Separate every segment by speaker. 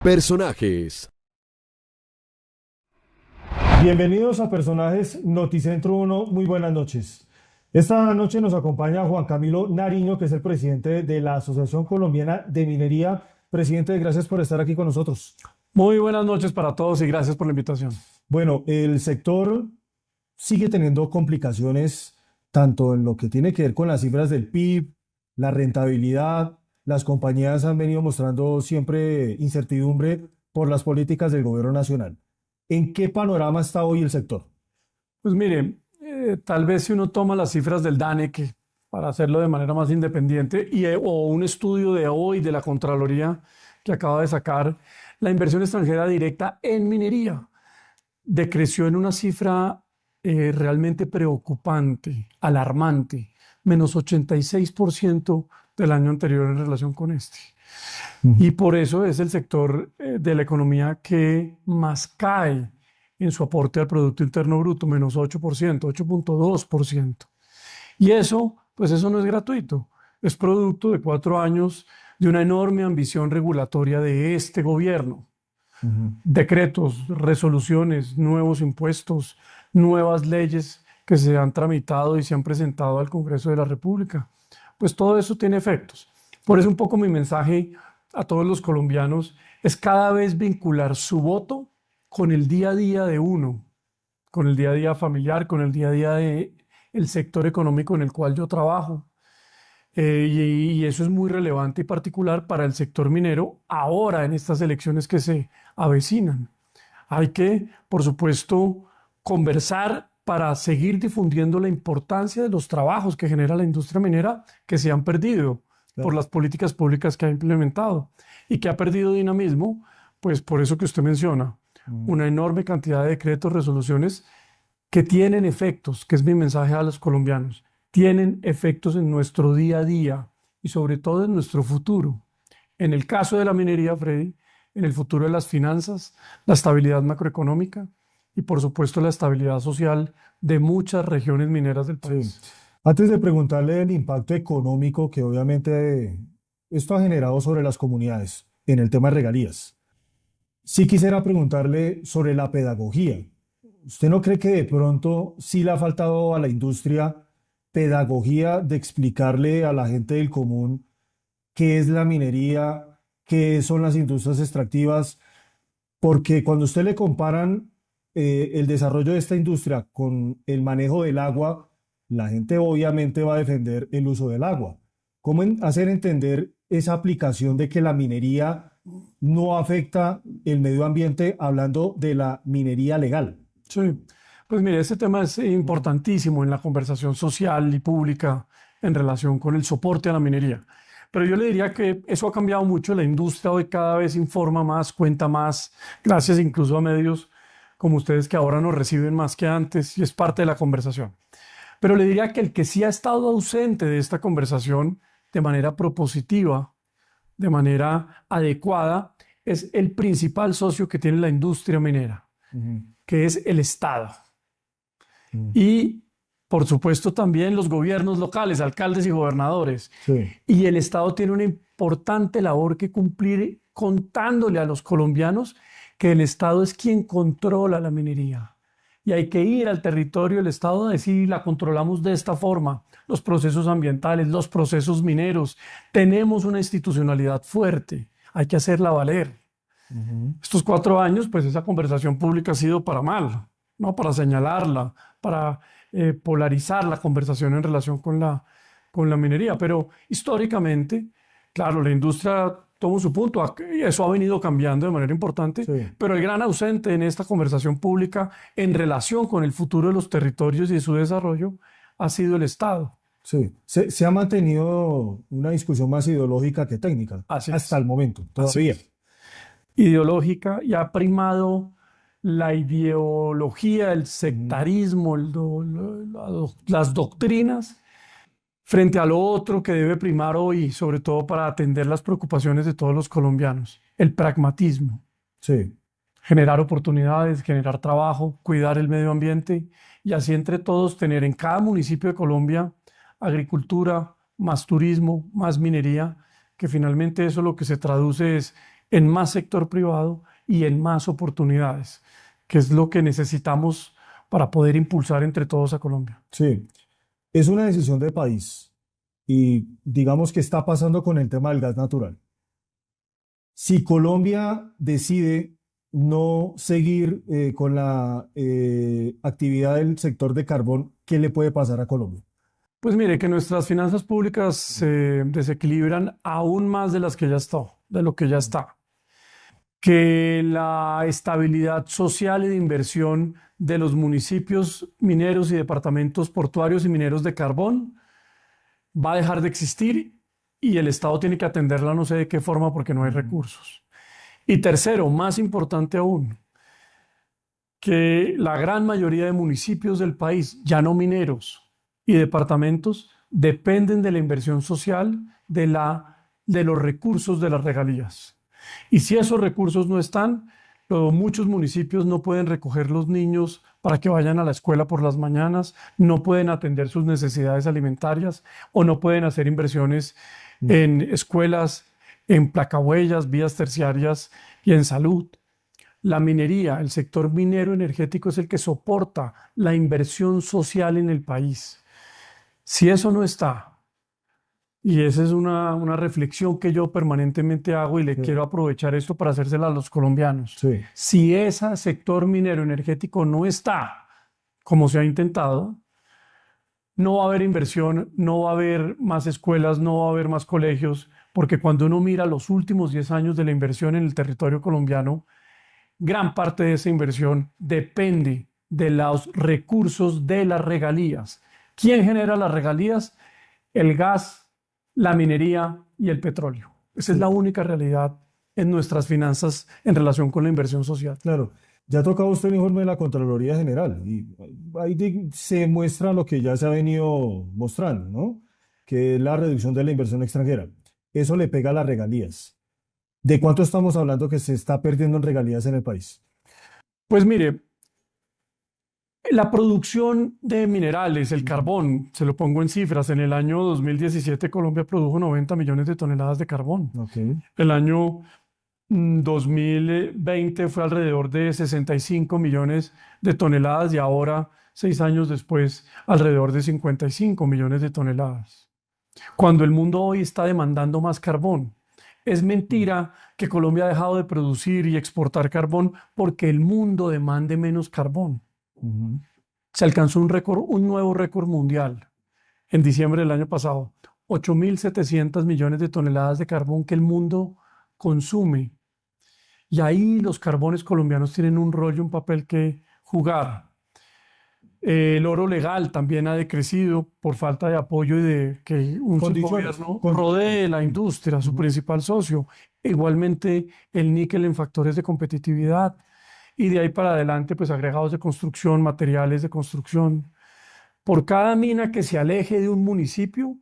Speaker 1: Personajes.
Speaker 2: Bienvenidos a Personajes Noticentro 1, muy buenas noches. Esta noche nos acompaña Juan Camilo Nariño, que es el presidente de la Asociación Colombiana de Minería. Presidente, gracias por estar aquí con nosotros.
Speaker 3: Muy buenas noches para todos y gracias por la invitación.
Speaker 2: Bueno, el sector sigue teniendo complicaciones tanto en lo que tiene que ver con las cifras del PIB, la rentabilidad. Las compañías han venido mostrando siempre incertidumbre por las políticas del gobierno nacional. ¿En qué panorama está hoy el sector?
Speaker 3: Pues mire, tal vez si uno toma las cifras del DANEC para hacerlo de manera más independiente o un estudio de hoy de la Contraloría que acaba de sacar, la inversión extranjera directa en minería decreció en una cifra realmente preocupante, alarmante, menos 86% del año anterior en relación con este. Y por eso es el sector de la economía que más cae en su aporte al Producto Interno Bruto, menos 8%, 8.2%. Y eso, pues eso no es gratuito, es producto de 4 años de una enorme ambición regulatoria de este gobierno. Decretos, resoluciones, nuevos impuestos, nuevas leyes que se han tramitado y se han presentado al Congreso de la República. Pues todo eso tiene efectos. Por eso un poco mi mensaje a todos los colombianos es cada vez vincular su voto con el día a día de uno, con el día a día familiar, con el día a día del sector económico en el cual yo trabajo. Y eso es muy relevante y particular para el sector minero ahora en estas elecciones que se avecinan. Hay que, por supuesto, conversar para seguir difundiendo la importancia de los trabajos que genera la industria minera que se han perdido por las políticas públicas que ha implementado y que ha perdido dinamismo, pues por eso que usted menciona, una enorme cantidad de decretos, resoluciones que tienen efectos, que es mi mensaje a los colombianos, tienen efectos en nuestro día a día y sobre todo en nuestro futuro. En el caso de la minería, Freddy, en el futuro de las finanzas, la estabilidad macroeconómica y por supuesto la estabilidad social de muchas regiones mineras del país.
Speaker 2: Sí. Antes de preguntarle el impacto económico que obviamente esto ha generado sobre las comunidades en el tema de regalías, sí quisiera preguntarle sobre la pedagogía. ¿Usted no cree que de pronto sí le ha faltado a la industria pedagogía de explicarle a la gente del común qué es la minería, qué son las industrias extractivas? Porque cuando usted le comparan el desarrollo de esta industria con el manejo del agua, la gente obviamente va a defender el uso del agua. ¿Cómo hacer entender esa aplicación de que la minería no afecta el medio ambiente hablando de la minería legal?
Speaker 3: Sí, pues mire, este tema es importantísimo en la conversación social y pública en relación con el soporte a la minería. Pero yo le diría que eso ha cambiado mucho. La industria hoy cada vez informa más, cuenta más, gracias incluso a medios como ustedes que ahora nos reciben más que antes y es parte de la conversación. Pero le diría que el que sí ha estado ausente de esta conversación de manera propositiva, de manera adecuada, es el principal socio que tiene la industria minera, que es el Estado. Y, por supuesto, también los gobiernos locales, alcaldes y gobernadores.
Speaker 2: Sí.
Speaker 3: Y el Estado tiene una importante labor que cumplir contándole a los colombianos que el Estado es quien controla la minería. Y hay que ir al territorio del Estado a decir, la controlamos de esta forma, los procesos ambientales, los procesos mineros. Tenemos una institucionalidad fuerte, hay que hacerla valer. Estos 4 años, pues esa conversación pública ha sido para mal, ¿no? Para señalarla, para polarizar la conversación en relación con la minería. Pero históricamente, claro, la industria tomó su punto, y eso ha venido cambiando de manera importante,
Speaker 2: Sí.
Speaker 3: pero el gran ausente en esta conversación pública en relación con el futuro de los territorios y de su desarrollo ha sido el Estado.
Speaker 2: Sí, se ha mantenido una discusión más ideológica que técnica
Speaker 3: Así
Speaker 2: hasta
Speaker 3: es.
Speaker 2: el momento,
Speaker 3: Así
Speaker 2: todavía.
Speaker 3: es. Ideológica y ha primado la ideología, el sectarismo, las doctrinas frente a lo otro que debe primar hoy, sobre todo para atender las preocupaciones de todos los colombianos, el pragmatismo,
Speaker 2: Sí,
Speaker 3: generar oportunidades, generar trabajo, cuidar el medio ambiente y así entre todos tener en cada municipio de Colombia agricultura, más turismo, más minería, que finalmente eso lo que se traduce es en más sector privado y en más oportunidades, que es lo que necesitamos para poder impulsar entre todos a Colombia.
Speaker 2: Sí, es una decisión de país y digamos que está pasando con el tema del gas natural. Si Colombia decide no seguir con la actividad del sector de carbón, ¿qué le puede pasar a Colombia?
Speaker 3: Pues mire, que nuestras finanzas públicas se desequilibran aún más de las que ya está, de lo que ya está. Que la estabilidad social y de inversión de los municipios mineros y departamentos portuarios y mineros de carbón va a dejar de existir y el Estado tiene que atenderla no sé de qué forma porque no hay recursos. Y tercero, más importante aún, que la gran mayoría de municipios del país, ya no mineros y departamentos, dependen de la inversión social, de los recursos de las regalías. Y si esos recursos no están, muchos municipios no pueden recoger los niños para que vayan a la escuela por las mañanas, no pueden atender sus necesidades alimentarias o no pueden hacer inversiones en escuelas, en placahuellas, vías terciarias y en salud. La minería, el sector minero energético es el que soporta la inversión social en el país. Si eso no está, y esa es una reflexión que yo permanentemente hago y le quiero aprovechar esto para hacérsela a los colombianos.
Speaker 2: Sí.
Speaker 3: Si ese sector minero energético no está, como se ha intentado, no va a haber inversión, no va a haber más escuelas, no va a haber más colegios, porque cuando uno mira los últimos 10 años de la inversión en el territorio colombiano, gran parte de esa inversión depende de los recursos de las regalías. ¿Quién genera las regalías? El gas, la minería y el petróleo. Esa es la única realidad en nuestras finanzas en relación con la inversión social.
Speaker 2: Claro, ya tocaba usted el informe de la Contraloría General y ahí se muestra lo que ya se ha venido mostrando, ¿no? Que es la reducción de la inversión extranjera. Eso le pega a las regalías. ¿De cuánto estamos hablando que se está perdiendo en regalías en el país?
Speaker 3: Pues mire, la producción de minerales, el carbón, se lo pongo en cifras, en el año 2017 Colombia produjo 90 millones de toneladas de carbón.
Speaker 2: Okay.
Speaker 3: El año 2020 fue alrededor de 65 millones de toneladas y ahora, 6 años después, alrededor de 55 millones de toneladas. Cuando el mundo hoy está demandando más carbón, es mentira que Colombia ha dejado de producir y exportar carbón porque el mundo demande menos carbón. Se alcanzó un nuevo récord mundial en diciembre del año pasado. 8.700 millones de toneladas de carbón que el mundo consume. Y ahí los carbones colombianos tienen un rol y un papel que jugar. El oro legal también ha decrecido por falta de apoyo y de que un gobierno rodee la industria, su principal socio. Igualmente el níquel en factores de competitividad. Y de ahí para adelante, pues agregados de construcción, materiales de construcción. Por cada mina que se aleje de un municipio,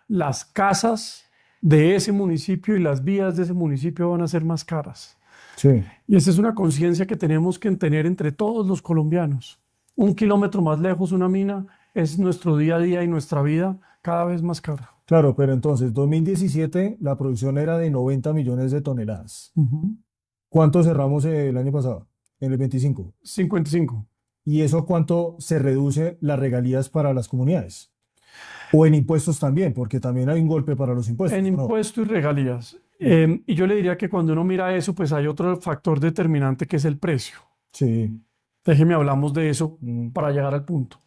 Speaker 3: las casas de ese municipio y las vías de ese municipio van a ser más caras.
Speaker 2: Sí.
Speaker 3: Y esa es una conciencia que tenemos que tener entre todos los colombianos. 1 kilómetro más lejos una mina es nuestro día a día y nuestra vida cada vez más cara.
Speaker 2: Claro, pero entonces, 2017 la producción era de 90 millones de toneladas. ¿Cuánto cerramos el año pasado? En el 25.
Speaker 3: 55.
Speaker 2: ¿Y eso cuánto se reduce las regalías para las comunidades? O en impuestos también, porque también hay un golpe para los impuestos.
Speaker 3: En impuestos y regalías. Y yo le diría que cuando uno mira eso, pues hay otro factor determinante que es el precio.
Speaker 2: Sí.
Speaker 3: Déjeme hablamos de eso para llegar al punto.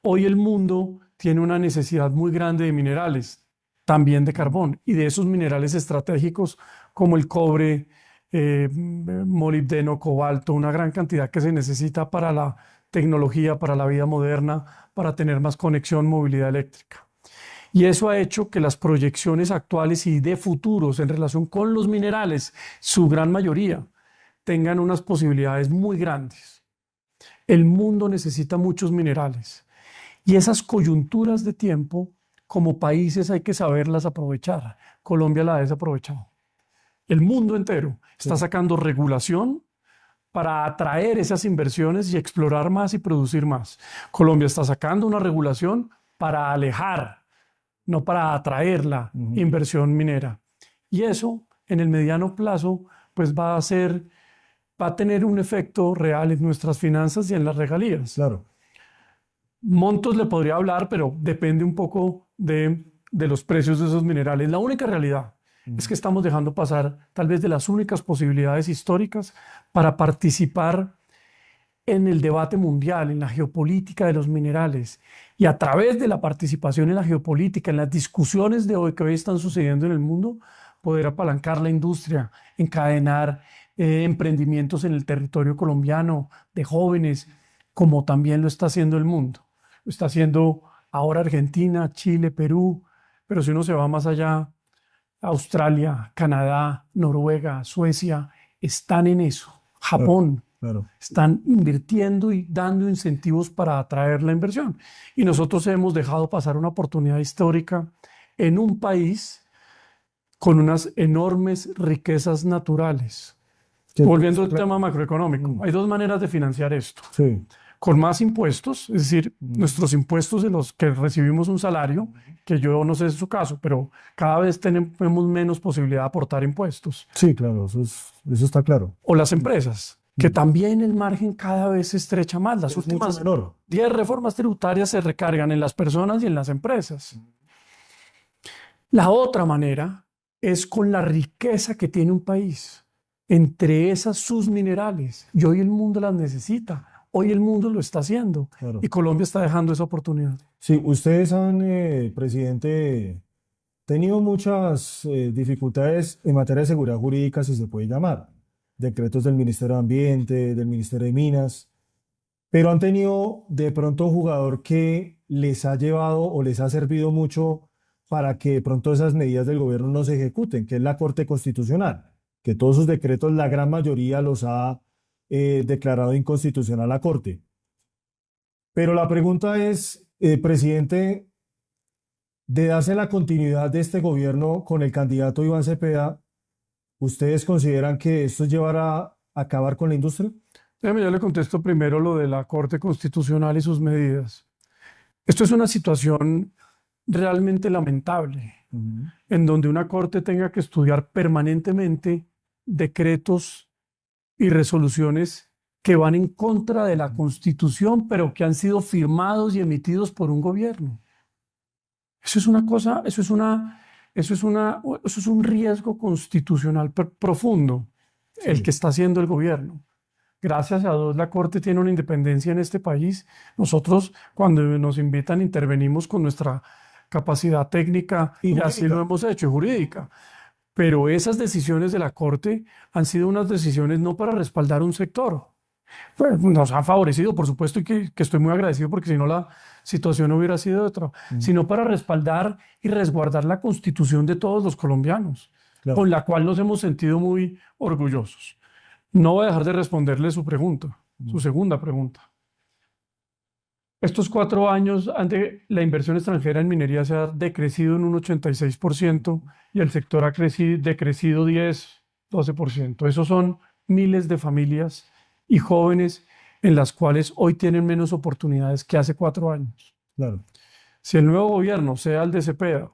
Speaker 3: Hoy el mundo tiene una necesidad muy grande de minerales, también de carbón, y de esos minerales estratégicos como el cobre, molibdeno, cobalto, una gran cantidad que se necesita para la tecnología, para la vida moderna, para tener más conexión, movilidad eléctrica. Y eso ha hecho que las proyecciones actuales y de futuros en relación con los minerales, su gran mayoría, tengan unas posibilidades muy grandes. El mundo necesita muchos minerales y esas coyunturas de tiempo, como países hay que saberlas aprovechar. Colombia la ha desaprovechado. El mundo entero está sacando regulación para atraer esas inversiones y explorar más y producir más. Colombia está sacando una regulación para alejar, no para atraer la inversión minera. Y eso, en el mediano plazo, pues va a tener un efecto real en nuestras finanzas y en las regalías.
Speaker 2: Claro.
Speaker 3: Montos le podría hablar, pero depende un poco de los precios de esos minerales. La única realidad es que estamos dejando pasar tal vez de las únicas posibilidades históricas para participar en el debate mundial, en la geopolítica de los minerales, y a través de la participación en la geopolítica, en las discusiones de hoy que hoy están sucediendo en el mundo, poder apalancar la industria, encadenar emprendimientos en el territorio colombiano de jóvenes, como también lo está haciendo el mundo. Lo está haciendo ahora Argentina, Chile, Perú, pero si uno se va más allá, Australia, Canadá, Noruega, Suecia, están en eso. Japón.
Speaker 2: Claro.
Speaker 3: Están invirtiendo y dando incentivos para atraer la inversión. Y nosotros hemos dejado pasar una oportunidad histórica en un país con unas enormes riquezas naturales.
Speaker 2: Sí,
Speaker 3: Volviendo al
Speaker 2: claro.
Speaker 3: tema macroeconómico, hay dos maneras de financiar esto.
Speaker 2: Sí.
Speaker 3: Con más impuestos, es decir, nuestros impuestos de los que recibimos un salario, que yo no sé en su caso, pero cada vez tenemos menos posibilidad de aportar impuestos.
Speaker 2: Sí, claro, eso está claro.
Speaker 3: O las empresas, que también el margen cada vez se estrecha más. Las
Speaker 2: Es
Speaker 3: últimas
Speaker 2: mucho menor.
Speaker 3: 10 reformas tributarias se recargan en las personas y en las empresas. La otra manera es con la riqueza que tiene un país, entre esas sus minerales. Y hoy el mundo las necesita. Hoy el mundo lo está haciendo.
Speaker 2: Claro.
Speaker 3: Y Colombia está dejando esa oportunidad.
Speaker 2: Sí, ustedes han, presidente, tenido muchas dificultades en materia de seguridad jurídica, si se puede llamar. Decretos del Ministerio de Ambiente, del Ministerio de Minas, pero han tenido de pronto un jugador que les ha llevado o les ha servido mucho para que de pronto esas medidas del gobierno no se ejecuten, que es la Corte Constitucional, que todos sus decretos, la gran mayoría los ha declarado inconstitucional la Corte. Pero la pregunta es, presidente, de darse la continuidad de este gobierno con el candidato Iván Cepeda, ¿ustedes consideran que esto llevará a acabar con la industria?
Speaker 3: Déjame, yo le contesto primero lo de la Corte Constitucional y sus medidas. Esto es una situación realmente lamentable, en donde una Corte tenga que estudiar permanentemente decretos y resoluciones que van en contra de la Constitución, pero que han sido firmados y emitidos por un gobierno. Eso es una cosa, eso es un riesgo constitucional profundo,
Speaker 2: Sí.
Speaker 3: el que está haciendo el gobierno. Gracias a Dios la Corte tiene una independencia en este país. Nosotros, cuando nos invitan, intervenimos con nuestra capacidad técnica y así lo hemos hecho, jurídica. Pero esas decisiones de la Corte han sido unas decisiones no para respaldar un sector. Pues nos han favorecido, por supuesto, y que estoy muy agradecido porque si no la situación hubiera sido otra, sino para respaldar y resguardar la Constitución de todos los colombianos,
Speaker 2: Claro.
Speaker 3: con la cual nos hemos sentido muy orgullosos. No voy a dejar de responderle su pregunta, su segunda pregunta. Estos 4 años, la inversión extranjera en minería se ha decrecido en un 86% y el sector ha decrecido 10, 12%. Esos son miles de familias y jóvenes en las cuales hoy tienen menos oportunidades que hace 4 años.
Speaker 2: Claro.
Speaker 3: Si el nuevo gobierno, sea el de Cepeda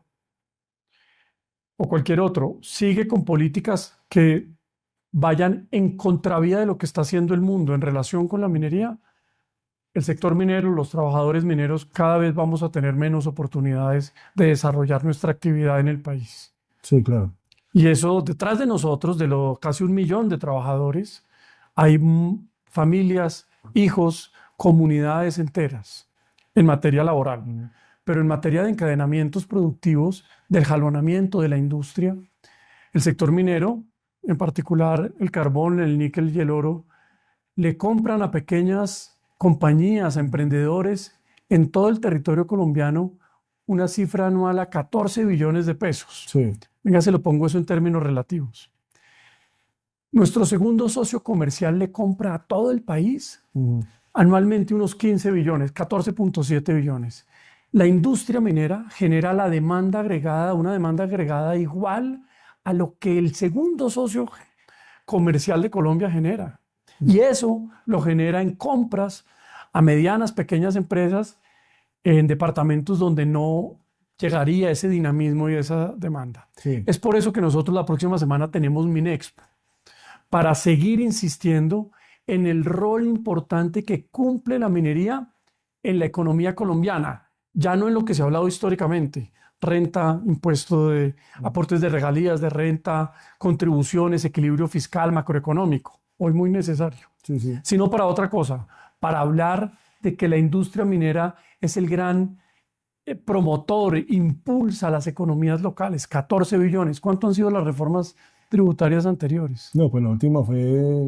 Speaker 3: o cualquier otro, sigue con políticas que vayan en contravía de lo que está haciendo el mundo en relación con la minería, el sector minero, los trabajadores mineros, cada vez vamos a tener menos oportunidades de desarrollar nuestra actividad en el país.
Speaker 2: Sí, claro.
Speaker 3: Y eso, detrás de nosotros, de los casi 1 millón de trabajadores, hay familias, hijos, comunidades enteras en materia laboral. Pero en materia de encadenamientos productivos, del jalonamiento de la industria, el sector minero, en particular el carbón, el níquel y el oro, le compran a pequeñas compañías, a emprendedores en todo el territorio colombiano una cifra anual a 14 billones de pesos.
Speaker 2: Sí.
Speaker 3: Venga, se lo pongo eso en términos relativos. Nuestro segundo socio comercial le compra a todo el país anualmente unos 15 billones, 14.7 billones. La industria minera genera la demanda agregada, una demanda agregada igual a lo que el segundo socio comercial de Colombia genera. Y eso lo genera en compras a medianas, pequeñas empresas en departamentos donde no llegaría ese dinamismo y esa demanda.
Speaker 2: Sí.
Speaker 3: Es por eso que nosotros la próxima semana tenemos Minexpo. para seguir insistiendo en el rol importante que cumple la minería en la economía colombiana, ya no en lo que se ha hablado históricamente, renta, impuesto de aportes de regalías, de renta, contribuciones, equilibrio fiscal, macroeconómico, hoy muy necesario,
Speaker 2: Sí, sí.
Speaker 3: sino para otra cosa, para hablar de que la industria minera es el gran promotor, impulsa las economías locales, 14 billones. ¿Cuánto han sido las reformas tributarias anteriores?
Speaker 2: No, pues la última fue,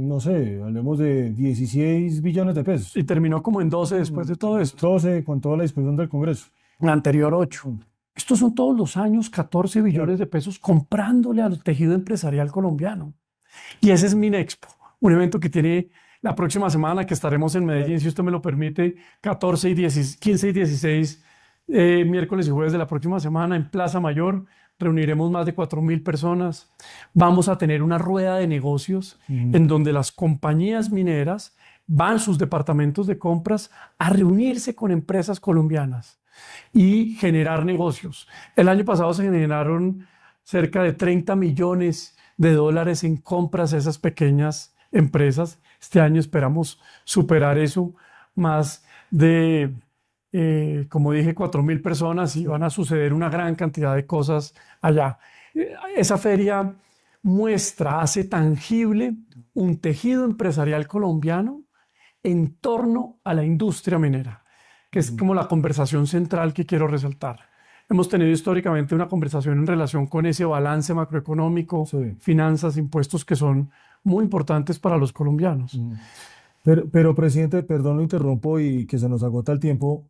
Speaker 2: no sé, hablemos de 16 billones de pesos.
Speaker 3: Y terminó como en 12 después de todo esto.
Speaker 2: 12 con toda la discusión del Congreso.
Speaker 3: La anterior 8. Estos son todos los años 14 billones de pesos comprándole al tejido empresarial colombiano. Y ese es Minexpo, un evento que tiene la próxima semana, que estaremos en Medellín, si usted me lo permite, 14 y 15 y 16 miércoles y jueves de la próxima semana en Plaza Mayor. Reuniremos más de 4.000 personas. Vamos a tener una rueda de negocios en donde las compañías mineras van sus departamentos de compras a reunirse con empresas colombianas y generar negocios. El año pasado se generaron cerca de 30 millones de dólares en compras a esas pequeñas empresas. Este año esperamos superar eso, más de, como dije, 4.000 personas, y van a suceder una gran cantidad de cosas allá. Esa feria muestra, hace tangible un tejido empresarial colombiano en torno a la industria minera, que es como la conversación central que quiero resaltar. Hemos tenido históricamente una conversación en relación con ese balance macroeconómico,
Speaker 2: Sí.
Speaker 3: finanzas, impuestos, que son muy importantes para los colombianos.
Speaker 2: Pero, presidente, perdón, lo interrumpo y que se nos agota el tiempo.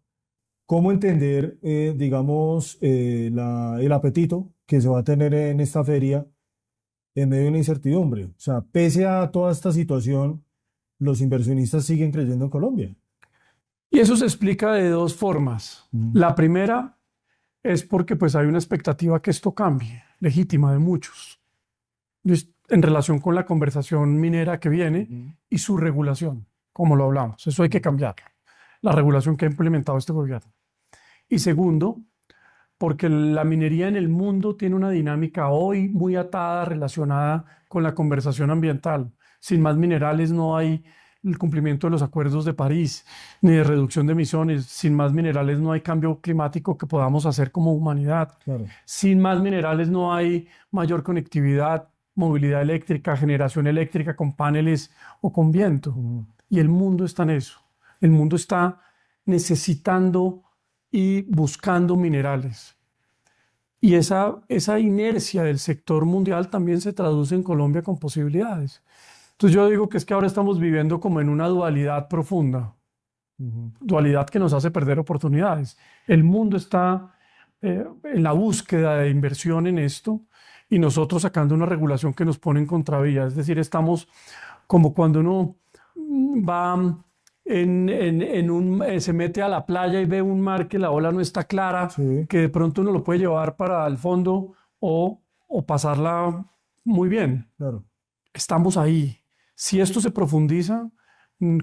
Speaker 2: ¿Cómo entender, digamos, el apetito que se va a tener en esta feria en medio de una incertidumbre? O sea, pese a toda esta situación, los inversionistas siguen creyendo en Colombia.
Speaker 3: Y eso se explica de dos formas. La primera es porque pues hay una expectativa que esto cambie, legítima de muchos, en relación con la conversación minera que viene y su regulación, como lo hablamos. Eso hay que cambiarlo, la regulación que ha implementado este gobierno. Y segundo, porque la minería en el mundo tiene una dinámica hoy muy atada, relacionada con la conversación ambiental. Sin más minerales no hay el cumplimiento de los acuerdos de París, ni de reducción de emisiones. Sin más minerales no hay cambio climático que podamos hacer como humanidad.
Speaker 2: Claro.
Speaker 3: Sin más minerales no hay mayor conectividad, movilidad eléctrica, generación eléctrica con paneles o con viento. Y el mundo está en eso. El mundo está necesitando y buscando minerales. Y esa inercia del sector mundial también se traduce en Colombia con posibilidades. Entonces yo digo que es que ahora estamos viviendo como en una dualidad profunda, dualidad que nos hace perder oportunidades. El mundo está en la búsqueda de inversión en esto y nosotros sacando una regulación que nos pone en contravía. Es decir, estamos como cuando uno va se mete a la playa y ve un mar que la ola no está clara,
Speaker 2: Sí.
Speaker 3: que de pronto uno lo puede llevar para el fondo o pasarla muy bien.
Speaker 2: Claro.
Speaker 3: Estamos ahí. Si esto se profundiza,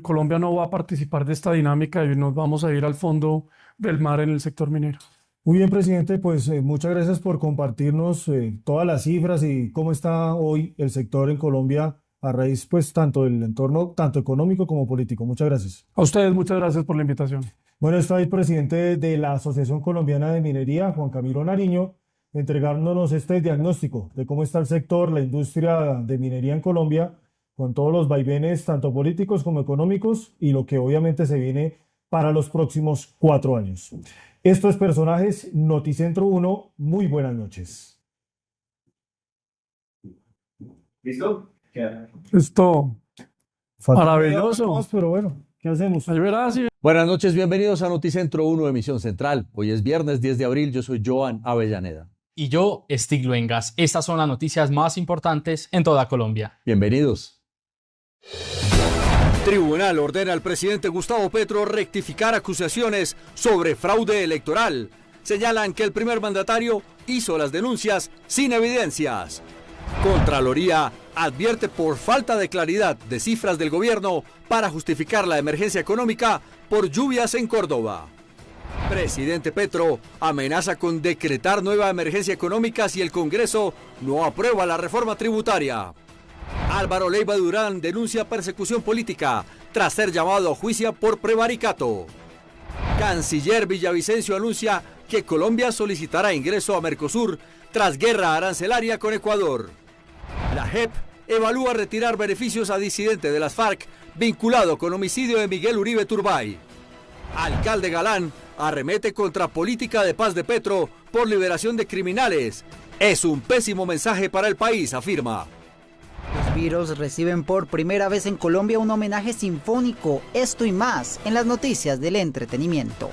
Speaker 3: Colombia no va a participar de esta dinámica y nos vamos a ir al fondo del mar en el sector minero.
Speaker 2: Muy bien, presidente, pues muchas gracias por compartirnos todas las cifras y cómo está hoy el sector en Colombia a raíz, pues, tanto del entorno, tanto económico como político. Muchas gracias.
Speaker 3: A ustedes, muchas gracias por la invitación.
Speaker 2: Bueno, está el presidente de la Asociación Colombiana de Minería, Juan Camilo Nariño, entregándonos este diagnóstico de cómo está el sector, la industria de minería en Colombia, con todos los vaivenes, tanto políticos como económicos, y lo que obviamente se viene para los próximos 4 años. Esto es Personajes, Noticentro 1. Muy buenas noches.
Speaker 1: ¿Listo?
Speaker 3: Esto,
Speaker 2: Falta
Speaker 3: maravilloso.
Speaker 2: más, pero bueno, ¿qué hacemos?
Speaker 3: Ahí verás, sí.
Speaker 1: Buenas noches, bienvenidos a Noticentro 1, emisión central. Hoy es viernes 10 de abril, yo soy Joan Avellaneda.
Speaker 4: Y yo, Stig Luengas. Estas son las noticias más importantes en toda Colombia.
Speaker 1: Bienvenidos.
Speaker 5: Tribunal ordena al presidente Gustavo Petro rectificar acusaciones sobre fraude electoral. Señalan que el primer mandatario hizo las denuncias sin evidencias. Contraloría advierte por falta de claridad de cifras del gobierno para justificar la emergencia económica por lluvias en Córdoba. Presidente Petro amenaza con decretar nueva emergencia económica si el Congreso no aprueba la reforma tributaria. Álvaro Leiva Durán denuncia persecución política tras ser llamado a juicio por prevaricato. Canciller Villavicencio anuncia que Colombia solicitará ingreso a Mercosur tras guerra arancelaria con Ecuador. La JEP evalúa retirar beneficios a disidente de las FARC vinculado con homicidio de Miguel Uribe Turbay. Alcalde Galán arremete contra política de paz de Petro por liberación de criminales. Es un pésimo mensaje para el país, afirma.
Speaker 6: Los Beatles reciben por primera vez en Colombia un homenaje sinfónico. Esto y más en las noticias del entretenimiento.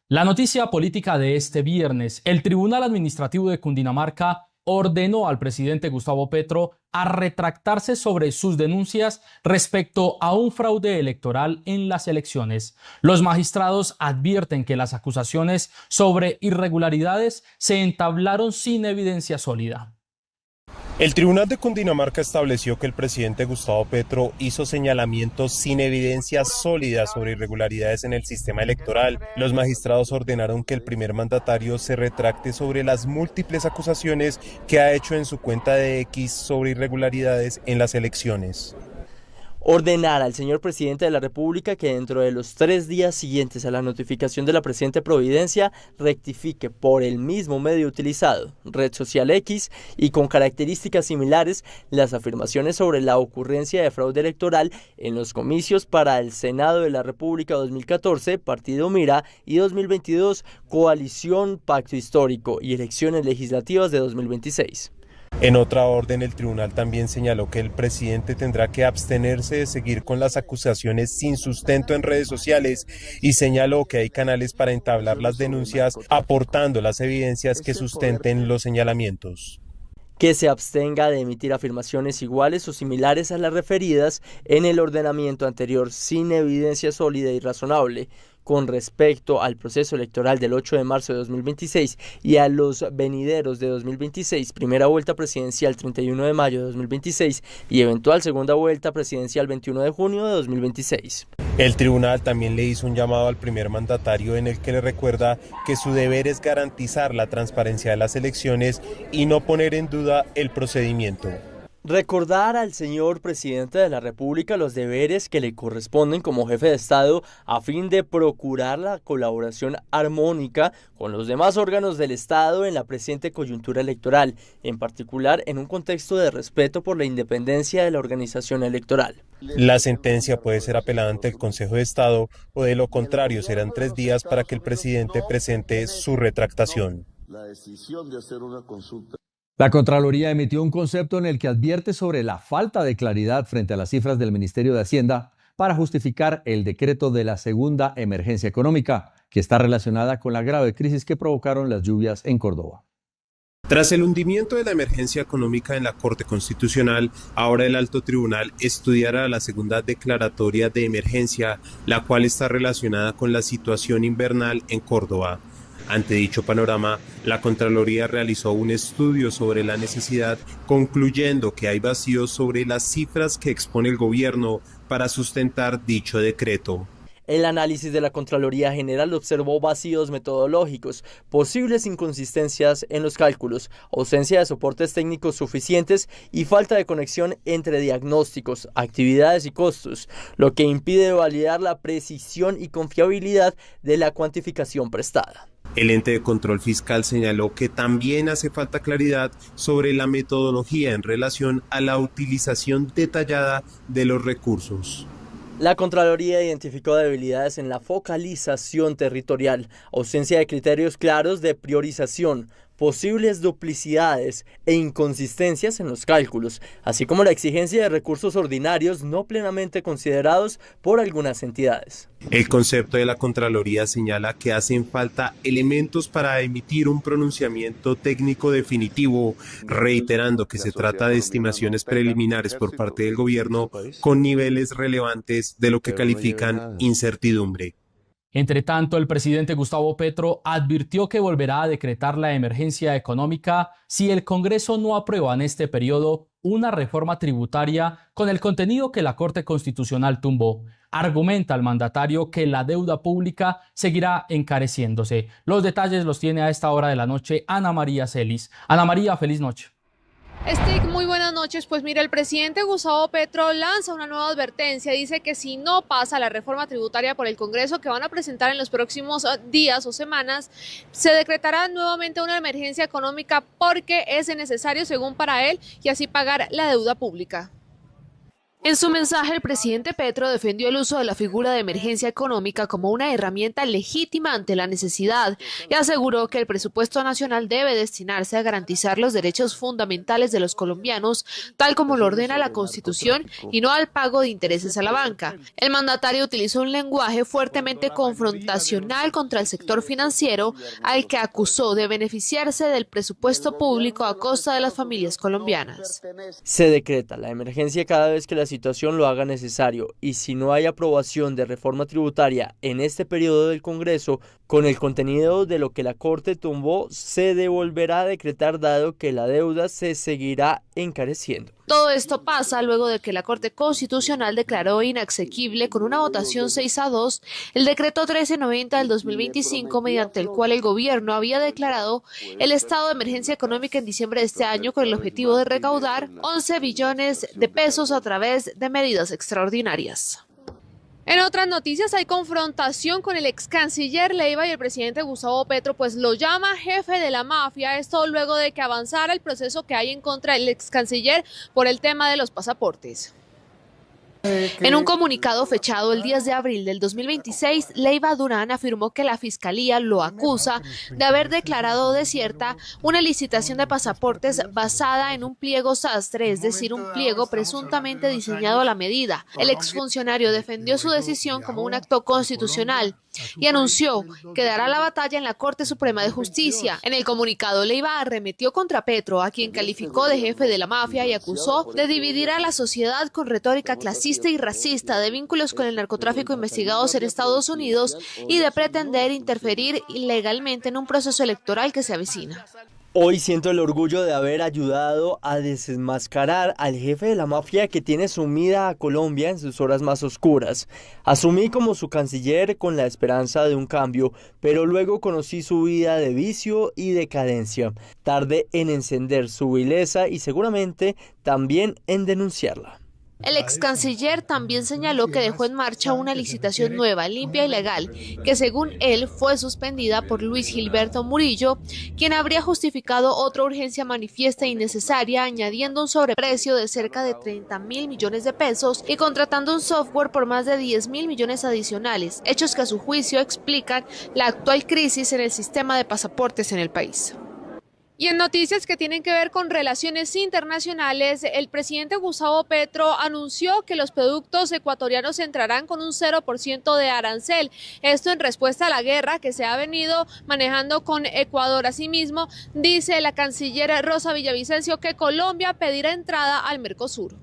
Speaker 4: La noticia política de este viernes: el Tribunal Administrativo de Cundinamarca ordenó al presidente Gustavo Petro a retractarse sobre sus denuncias respecto a un fraude electoral en las elecciones. Los magistrados advierten que las acusaciones sobre irregularidades se entablaron sin evidencia sólida.
Speaker 7: El Tribunal de Cundinamarca estableció que el presidente Gustavo Petro hizo señalamientos sin evidencia sólida sobre irregularidades en el sistema electoral. Los magistrados ordenaron que el primer mandatario se retracte sobre las múltiples acusaciones que ha hecho en su cuenta de X sobre irregularidades en las elecciones.
Speaker 8: Ordenar al señor presidente de la República que dentro de los 3 días siguientes a la notificación de la presente providencia rectifique por el mismo medio utilizado, red social X, y con características similares las afirmaciones sobre la ocurrencia de fraude electoral en los comicios para el Senado de la República 2014, Partido Mira, y 2022, Coalición Pacto Histórico, y elecciones legislativas de 2026.
Speaker 7: En otra orden, el tribunal también señaló que el presidente tendrá que abstenerse de seguir con las acusaciones sin sustento en redes sociales y señaló que hay canales para entablar las denuncias aportando las evidencias que sustenten los señalamientos.
Speaker 8: Que se abstenga de emitir afirmaciones iguales o similares a las referidas en el ordenamiento anterior sin evidencia sólida y razonable con respecto al proceso electoral del 8 de marzo de 2026 y a los venideros de 2026, primera vuelta presidencial 31 de mayo de 2026 y eventual segunda vuelta presidencial 21 de junio de 2026.
Speaker 7: El tribunal también le hizo un llamado al primer mandatario en el que le recuerda que su deber es garantizar la transparencia de las elecciones y no poner en duda el procedimiento.
Speaker 8: Recordar al señor presidente de la República los deberes que le corresponden como jefe de Estado a fin de procurar la colaboración armónica con los demás órganos del Estado en la presente coyuntura electoral, en particular en un contexto de respeto por la independencia de la organización electoral.
Speaker 7: La sentencia puede ser apelada ante el Consejo de Estado o de lo contrario serán 3 días para que el presidente presente su retractación.
Speaker 9: La decisión de hacer una consulta.
Speaker 1: La Contraloría emitió un concepto en el que advierte sobre la falta de claridad frente a las cifras del Ministerio de Hacienda para justificar el decreto de la segunda emergencia económica, que está relacionada con la grave crisis que provocaron las lluvias en Córdoba.
Speaker 7: Tras el hundimiento de la emergencia económica en la Corte Constitucional, ahora el Alto Tribunal estudiará la segunda declaratoria de emergencia, la cual está relacionada con la situación invernal en Córdoba. Ante dicho panorama, la Contraloría realizó un estudio sobre la necesidad, concluyendo que hay vacíos sobre las cifras que expone el gobierno para sustentar dicho decreto.
Speaker 8: El análisis de la Contraloría General observó vacíos metodológicos, posibles inconsistencias en los cálculos, ausencia de soportes técnicos suficientes y falta de conexión entre diagnósticos, actividades y costos, lo que impide validar la precisión y confiabilidad de la cuantificación prestada.
Speaker 7: El ente de control fiscal señaló que también hace falta claridad sobre la metodología en relación a la utilización detallada de los recursos.
Speaker 8: La Contraloría identificó debilidades en la focalización territorial, ausencia de criterios claros de priorización, posibles duplicidades e inconsistencias en los cálculos, así como la exigencia de recursos ordinarios no plenamente considerados por algunas entidades.
Speaker 7: El concepto de la Contraloría señala que hacen falta elementos para emitir un pronunciamiento técnico definitivo, reiterando que se trata de estimaciones preliminares por parte del gobierno con niveles relevantes de lo que califican incertidumbre.
Speaker 4: Entre tanto, el presidente Gustavo Petro advirtió que volverá a decretar la emergencia económica si el Congreso no aprueba en este periodo una reforma tributaria con el contenido que la Corte Constitucional tumbó. Argumenta el mandatario que la deuda pública seguirá encareciéndose. Los detalles los tiene a esta hora de la noche Ana María Celis. Ana María, feliz noche.
Speaker 10: Stick, muy buenas noches. Pues mira, el presidente Gustavo Petro lanza una nueva advertencia. Dice que si no pasa la reforma tributaria por el Congreso que van a presentar en los próximos días o semanas, se decretará nuevamente una emergencia económica porque es necesario, según para él, y así pagar la deuda pública. En su mensaje, el presidente Petro defendió el uso de la figura de emergencia económica como una herramienta legítima ante la necesidad y aseguró que el presupuesto nacional debe destinarse a garantizar los derechos fundamentales de los colombianos, tal como lo ordena la Constitución, y no al pago de intereses a la banca. El mandatario utilizó un lenguaje fuertemente confrontacional contra el sector financiero, al que acusó de beneficiarse del presupuesto público a costa de las familias colombianas.
Speaker 8: Se decreta la emergencia cada vez que la situación lo haga necesario, y si no hay aprobación de reforma tributaria en este periodo del Congreso, con el contenido de lo que la Corte tumbó, se devolverá a decretar, dado que la deuda se seguirá encareciendo.
Speaker 10: Todo esto pasa luego de que la Corte Constitucional declaró inasequible con una votación 6-2 el decreto 1390 del 2025, mediante el cual el gobierno había declarado el estado de emergencia económica en diciembre de este año con el objetivo de recaudar 11 billones de pesos a través de medidas extraordinarias. En otras noticias, hay confrontación con el ex canciller Leiva y el presidente Gustavo Petro, pues lo llama jefe de la mafia, esto luego de que avanzara el proceso que hay en contra del ex canciller por el tema de los pasaportes. En un comunicado fechado el 10 de abril del 2026, Leiva Durán afirmó que la Fiscalía lo acusa de haber declarado desierta una licitación de pasaportes basada en un pliego sastre, es decir, un pliego presuntamente diseñado a la medida. El exfuncionario defendió su decisión como un acto constitucional y anunció que dará la batalla en la Corte Suprema de Justicia. En el comunicado, Leiva arremetió contra Petro, a quien calificó de jefe de la mafia y acusó de dividir a la sociedad con retórica clasista y racista, de vínculos con el narcotráfico investigados en Estados Unidos y de pretender interferir ilegalmente en un proceso electoral que se avecina.
Speaker 8: Hoy siento el orgullo de haber ayudado a desenmascarar al jefe de la mafia que tiene sumida a Colombia en sus horas más oscuras. Asumí como su canciller con la esperanza de un cambio, pero luego conocí su vida de vicio y decadencia. Tardé en encender su vileza y seguramente también en denunciarla.
Speaker 10: El ex canciller también señaló que dejó en marcha una licitación nueva, limpia y legal, que según él fue suspendida por Luis Gilberto Murillo, quien habría justificado otra urgencia manifiesta e innecesaria, añadiendo un sobreprecio de cerca de 30.000 millones de pesos y contratando un software por más de 10.000 millones adicionales, hechos que a su juicio explican la actual crisis en el sistema de pasaportes en el país. Y en noticias que tienen que ver con relaciones internacionales, el presidente Gustavo Petro anunció que los productos ecuatorianos entrarán con un 0% de arancel. Esto en respuesta a la guerra que se ha venido manejando con Ecuador. Asimismo, dice la canciller Rosa Villavicencio que Colombia pedirá entrada al Mercosur.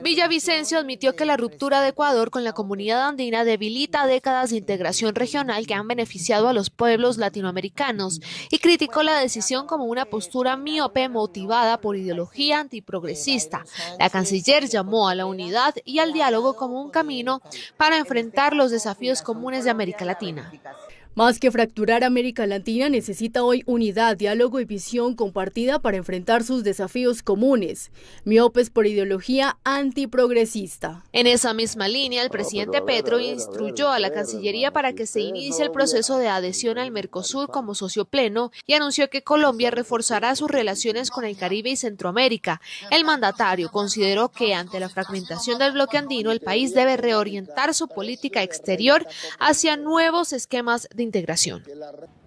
Speaker 10: Villavicencio admitió que la ruptura de Ecuador con la comunidad andina debilita décadas de integración regional que han beneficiado a los pueblos latinoamericanos y criticó la decisión como una postura miope motivada por ideología antiprogresista. La canciller llamó a la unidad y al diálogo como un camino para enfrentar los desafíos comunes de América Latina.
Speaker 11: Más que fracturar América Latina, necesita hoy unidad, diálogo y visión compartida para enfrentar sus desafíos comunes, miopes por ideología antiprogresista.
Speaker 10: En esa misma línea, el presidente Petro instruyó a la Cancillería para que se inicie el proceso de adhesión al Mercosur como socio pleno y anunció que Colombia reforzará sus relaciones con el Caribe y Centroamérica. El mandatario consideró que ante la fragmentación del bloque andino, el país debe reorientar su política exterior hacia nuevos esquemas de integración.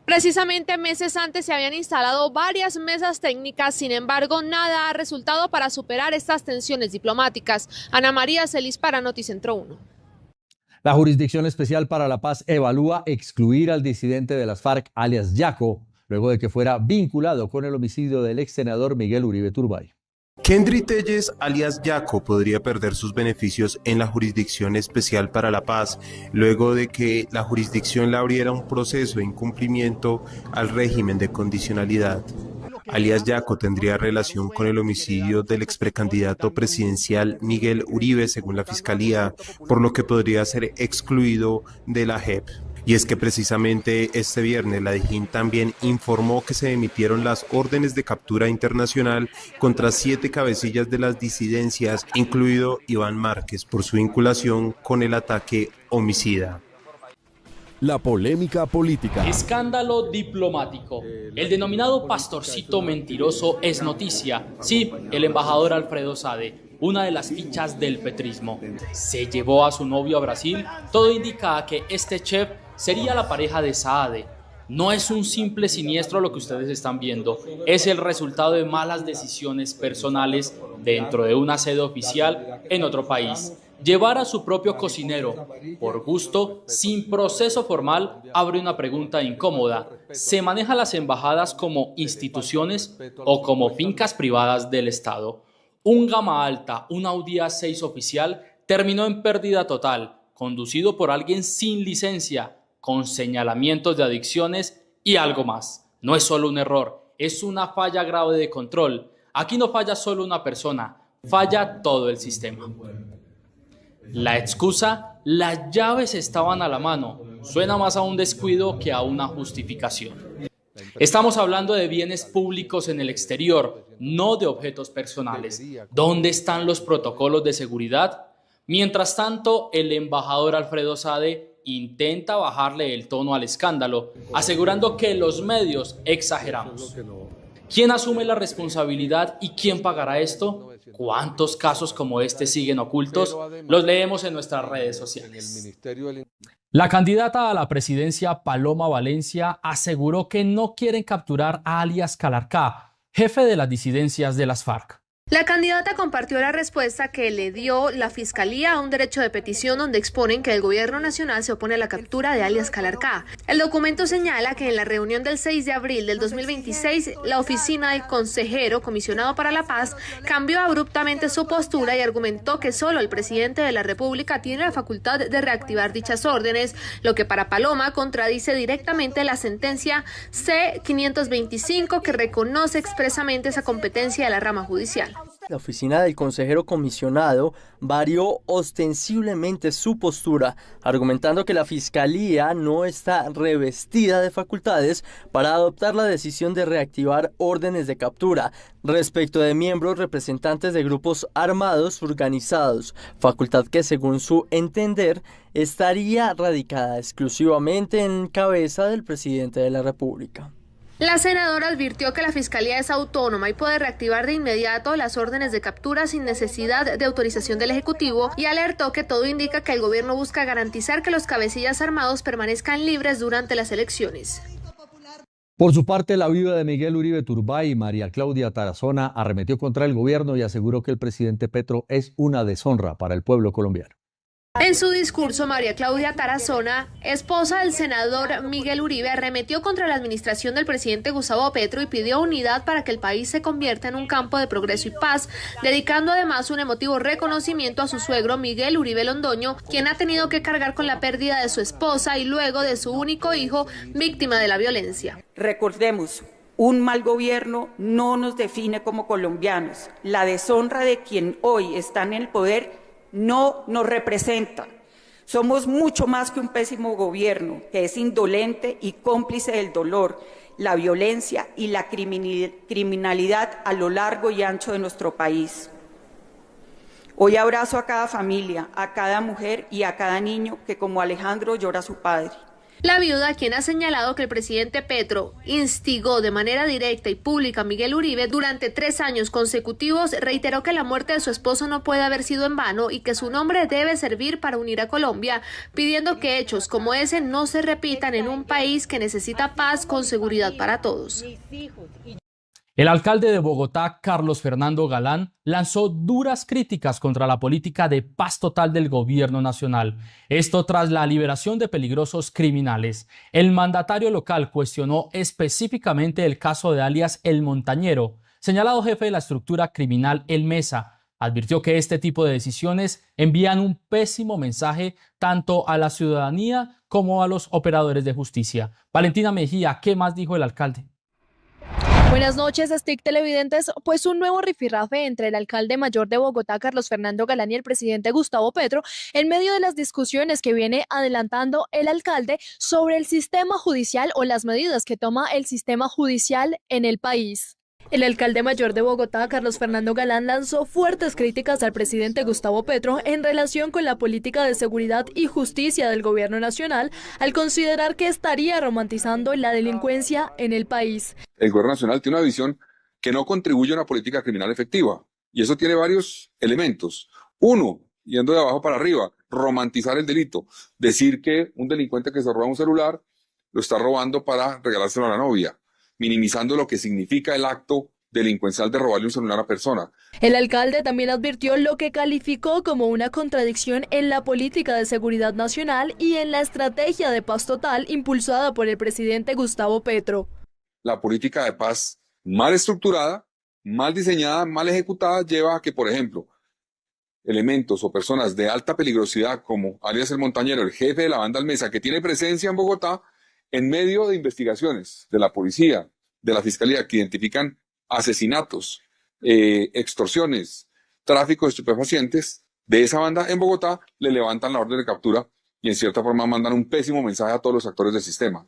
Speaker 10: Precisamente meses antes se habían instalado varias mesas técnicas, sin embargo, nada ha resultado para superar estas tensiones diplomáticas. Ana María Celis para Noticentro 1.
Speaker 1: La Jurisdicción Especial para la Paz evalúa excluir al disidente de las FARC, alias Yaco, luego de que fuera vinculado con el homicidio del ex senador Miguel Uribe Turbay.
Speaker 7: Kendry Telles, alias Yaco, podría perder sus beneficios en la Jurisdicción Especial para la Paz, luego de que la jurisdicción le abriera un proceso de incumplimiento al régimen de condicionalidad. Alias Yaco tendría relación con el homicidio del ex precandidato presidencial Miguel Uribe, según la Fiscalía, por lo que podría ser excluido de la JEP. Y es que precisamente este viernes la DIJÍN también informó que se emitieron las órdenes de captura internacional contra 7 cabecillas de las disidencias, incluido Iván Márquez, por su vinculación con el ataque homicida.
Speaker 12: La polémica política.
Speaker 4: Escándalo diplomático. El denominado pastorcito mentiroso es noticia. Sí, el embajador Alfredo Sade, una de las fichas del petrismo. Se llevó a su novio a Brasil. Todo indica que este chef sería la pareja de Saade. No es un simple siniestro lo que ustedes están viendo, es el resultado de malas decisiones personales dentro de una sede oficial en otro país. Llevar a su propio cocinero por gusto, sin proceso formal, abre una pregunta incómoda. ¿Se manejan las embajadas como instituciones o como fincas privadas del Estado? Un gama alta, un Audi A6 oficial, terminó en pérdida total, conducido por alguien sin licencia, con señalamientos de adicciones y algo más. No es solo un error, es una falla grave de control. Aquí no falla solo una persona, falla todo el sistema. La excusa, las llaves estaban a la mano, suena más a un descuido que a una justificación. Estamos hablando de bienes públicos en el exterior, no de objetos personales. ¿Dónde están los protocolos de seguridad? Mientras tanto, el embajador Alfredo Sade intenta bajarle el tono al escándalo, asegurando que los medios exageramos. ¿Quién asume la responsabilidad y quién pagará esto? ¿Cuántos casos como este siguen ocultos? Los leemos en nuestras redes sociales. La candidata a la presidencia, Paloma Valencia, aseguró que no quieren capturar a alias Calarcá, jefe de las disidencias de las FARC.
Speaker 10: La candidata compartió la respuesta que le dio la Fiscalía a un derecho de petición donde exponen que el gobierno nacional se opone a la captura de alias Calarcá. El documento señala que en la reunión del 6 de abril del 2026, la oficina del consejero comisionado para la paz cambió abruptamente su postura y argumentó que solo el presidente de la República tiene la facultad de reactivar dichas órdenes, lo que para Paloma contradice directamente la sentencia C-525 que reconoce expresamente esa competencia de la rama judicial.
Speaker 8: La oficina del consejero comisionado varió ostensiblemente su postura, argumentando que la Fiscalía no está revestida de facultades para adoptar la decisión de reactivar órdenes de captura respecto de miembros representantes de grupos armados organizados, facultad que según su entender estaría radicada exclusivamente en cabeza del presidente de la República.
Speaker 10: La senadora advirtió que la Fiscalía es autónoma y puede reactivar de inmediato las órdenes de captura sin necesidad de autorización del Ejecutivo y alertó que todo indica que el gobierno busca garantizar que los cabecillas armados permanezcan libres durante las elecciones.
Speaker 1: Por su parte, la viuda de Miguel Uribe Turbay, María Claudia Tarazona, arremetió contra el gobierno y aseguró que el presidente Petro es una deshonra para el pueblo colombiano.
Speaker 10: En su discurso, María Claudia Tarazona, esposa del senador Miguel Uribe, arremetió contra la administración del presidente Gustavo Petro y pidió unidad para que el país se convierta en un campo de progreso y paz, dedicando además un emotivo reconocimiento a su suegro Miguel Uribe Londoño, quien ha tenido que cargar con la pérdida de su esposa y luego de su único hijo, víctima de la violencia.
Speaker 13: Recordemos, un mal gobierno no nos define como colombianos. La deshonra de quien hoy está en el poder no nos representa. Somos mucho más que un pésimo gobierno que es indolente y cómplice del dolor, la violencia y la criminalidad a lo largo y ancho de nuestro país. Hoy abrazo a cada familia, a cada mujer y a cada niño que como Alejandro llora a su padre.
Speaker 10: La viuda, quien ha señalado que el presidente Petro instigó de manera directa y pública a Miguel Uribe durante 3 años consecutivos, reiteró que la muerte de su esposo no puede haber sido en vano y que su nombre debe servir para unir a Colombia, pidiendo que hechos como ese no se repitan en un país que necesita paz con seguridad para todos.
Speaker 4: El alcalde de Bogotá, Carlos Fernando Galán, lanzó duras críticas contra la política de paz total del gobierno nacional. Esto tras la liberación de peligrosos criminales. El mandatario local cuestionó específicamente el caso de alias El Montañero, señalado jefe de la estructura criminal El Mesa. Advirtió que este tipo de decisiones envían un pésimo mensaje tanto a la ciudadanía como a los operadores de justicia. Valentina Mejía, ¿qué más dijo el alcalde?
Speaker 14: Buenas noches, STIC televidentes. Pues un nuevo rifirrafe entre el alcalde mayor de Bogotá, Carlos Fernando Galán, y el presidente Gustavo Petro, en medio de las discusiones que viene adelantando el alcalde sobre el sistema judicial o las medidas que toma el sistema judicial en el país. El alcalde mayor de Bogotá, Carlos Fernando Galán, lanzó fuertes críticas al presidente Gustavo Petro en relación con la política de seguridad y justicia del gobierno nacional, al considerar que estaría romantizando la delincuencia en el país.
Speaker 15: El gobierno nacional tiene una visión que no contribuye a una política criminal efectiva, y eso tiene varios elementos. Uno, yendo de abajo para arriba, romantizar el delito, decir que un delincuente que se roba un celular lo está robando para regalárselo a la novia, minimizando lo que significa el acto delincuencial de robarle un celular a persona.
Speaker 14: El alcalde también advirtió lo que calificó como una contradicción en la política de seguridad nacional y en la estrategia de paz total impulsada por el presidente Gustavo Petro.
Speaker 15: La política de paz mal estructurada, mal diseñada, mal ejecutada lleva a que, por ejemplo, elementos o personas de alta peligrosidad como alias el Montañero, el jefe de la banda Almesa, que tiene presencia en Bogotá, en medio de investigaciones de la policía, de la fiscalía, que identifican asesinatos, extorsiones, tráfico de estupefacientes de esa banda en Bogotá, le levantan la orden de captura y en cierta forma mandan un pésimo mensaje a todos los actores del sistema.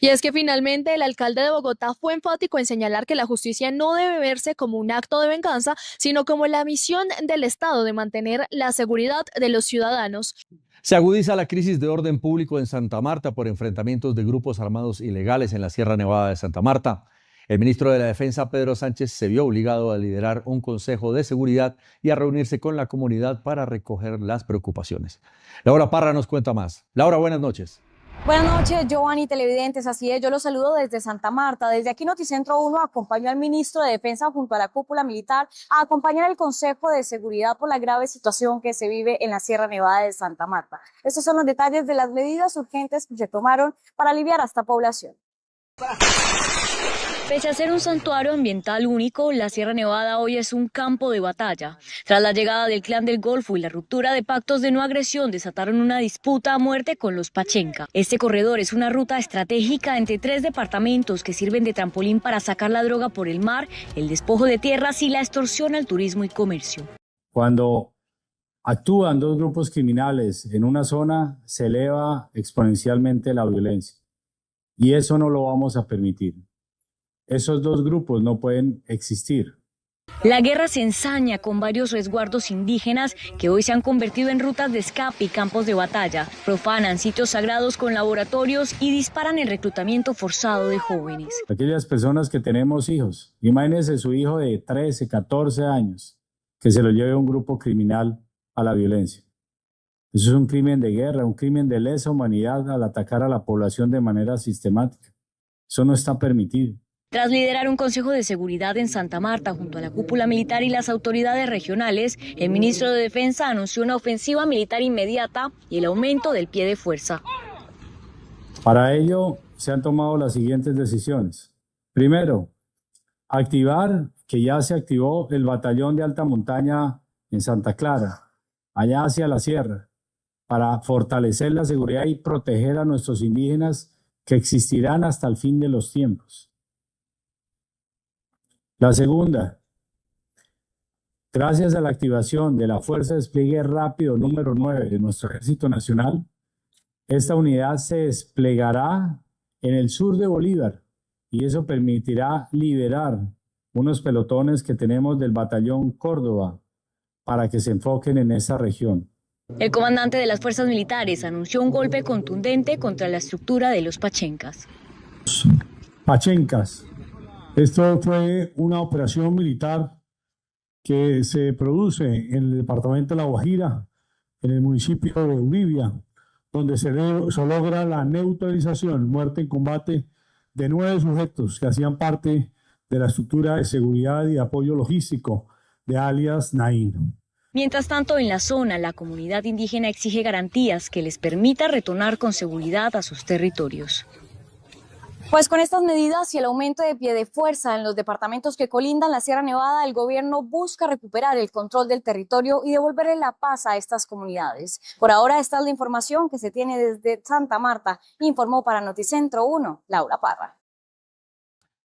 Speaker 14: Y es que finalmente el alcalde de Bogotá fue enfático en señalar que la justicia no debe verse como un acto de venganza, sino como la misión del Estado de mantener la seguridad de los ciudadanos.
Speaker 1: Se agudiza la crisis de orden público en Santa Marta por enfrentamientos de grupos armados ilegales en la Sierra Nevada de Santa Marta. El ministro de la Defensa, Pedro Sánchez, se vio obligado a liderar un consejo de seguridad y a reunirse con la comunidad para recoger las preocupaciones. Laura Parra nos cuenta más. Laura, buenas noches.
Speaker 16: Buenas noches, Giovanni, televidentes. Así es, yo los saludo desde Santa Marta. Desde aquí Noticentro 1 acompañó al ministro de Defensa junto a la cúpula militar a acompañar al Consejo de Seguridad por la grave situación que se vive en la Sierra Nevada de Santa Marta. Estos son los detalles de las medidas urgentes que se tomaron para aliviar a esta población.
Speaker 17: Pese a ser un santuario ambiental único, la Sierra Nevada hoy es un campo de batalla. Tras la llegada del Clan del Golfo y la ruptura de pactos de no agresión, desataron una disputa a muerte con los Pachenca. Este corredor es una ruta estratégica entre 3 departamentos que sirven de trampolín para sacar la droga por el mar, el despojo de tierras y la extorsión al turismo y comercio.
Speaker 18: Cuando actúan 2 grupos criminales en una zona, se eleva exponencialmente la violencia. Y eso no lo vamos a permitir. Esos 2 grupos no pueden existir.
Speaker 17: La guerra se ensaña con varios resguardos indígenas que hoy se han convertido en rutas de escape y campos de batalla. Profanan sitios sagrados con laboratorios y disparan el reclutamiento forzado de jóvenes.
Speaker 18: Aquellas personas que tenemos hijos, imagínense su hijo de 13, 14 años, que se lo lleve un grupo criminal a la violencia. Eso es un crimen de guerra, un crimen de lesa humanidad al atacar a la población de manera sistemática. Eso no está permitido.
Speaker 17: Tras liderar un consejo de seguridad en Santa Marta junto a la cúpula militar y las autoridades regionales, el ministro de Defensa anunció una ofensiva militar inmediata y el aumento del pie de fuerza.
Speaker 18: Para ello se han tomado las siguientes decisiones. Primero, activar, que ya se activó el batallón de alta montaña en Santa Clara, allá hacia la sierra, para fortalecer la seguridad y proteger a nuestros indígenas que existirán hasta el fin de los tiempos. La segunda, gracias a la activación de la Fuerza de Despliegue Rápido número 9 de nuestro Ejército Nacional, esta unidad se desplegará en el sur de Bolívar y eso permitirá liberar unos pelotones que tenemos del Batallón Córdoba para que se enfoquen en esa región.
Speaker 17: El comandante de las fuerzas militares anunció un golpe contundente contra la estructura de los Pachencas.
Speaker 19: Pachencas. Esto fue una operación militar que se produce en el departamento de La Guajira, en el municipio de Uribia, donde se logra la neutralización, muerte en combate de 9 sujetos que hacían parte de la estructura de seguridad y apoyo logístico de alias Naín.
Speaker 17: Mientras tanto, en la zona, la comunidad indígena exige garantías que les permita retornar con seguridad a sus territorios.
Speaker 16: Pues con estas medidas y el aumento de pie de fuerza en los departamentos que colindan la Sierra Nevada, el gobierno busca recuperar el control del territorio y devolverle la paz a estas comunidades. Por ahora, esta es la información que se tiene desde Santa Marta, informó para Noticentro 1, Laura Parra.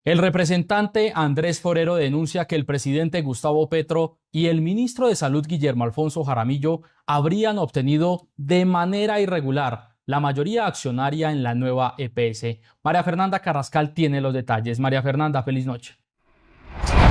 Speaker 4: El representante Andrés Forero denuncia que el presidente Gustavo Petro y el ministro de Salud Guillermo Alfonso Jaramillo habrían obtenido de manera irregular la mayoría accionaria en la nueva EPS. María Fernanda Carrascal tiene los detalles. María Fernanda, feliz noche.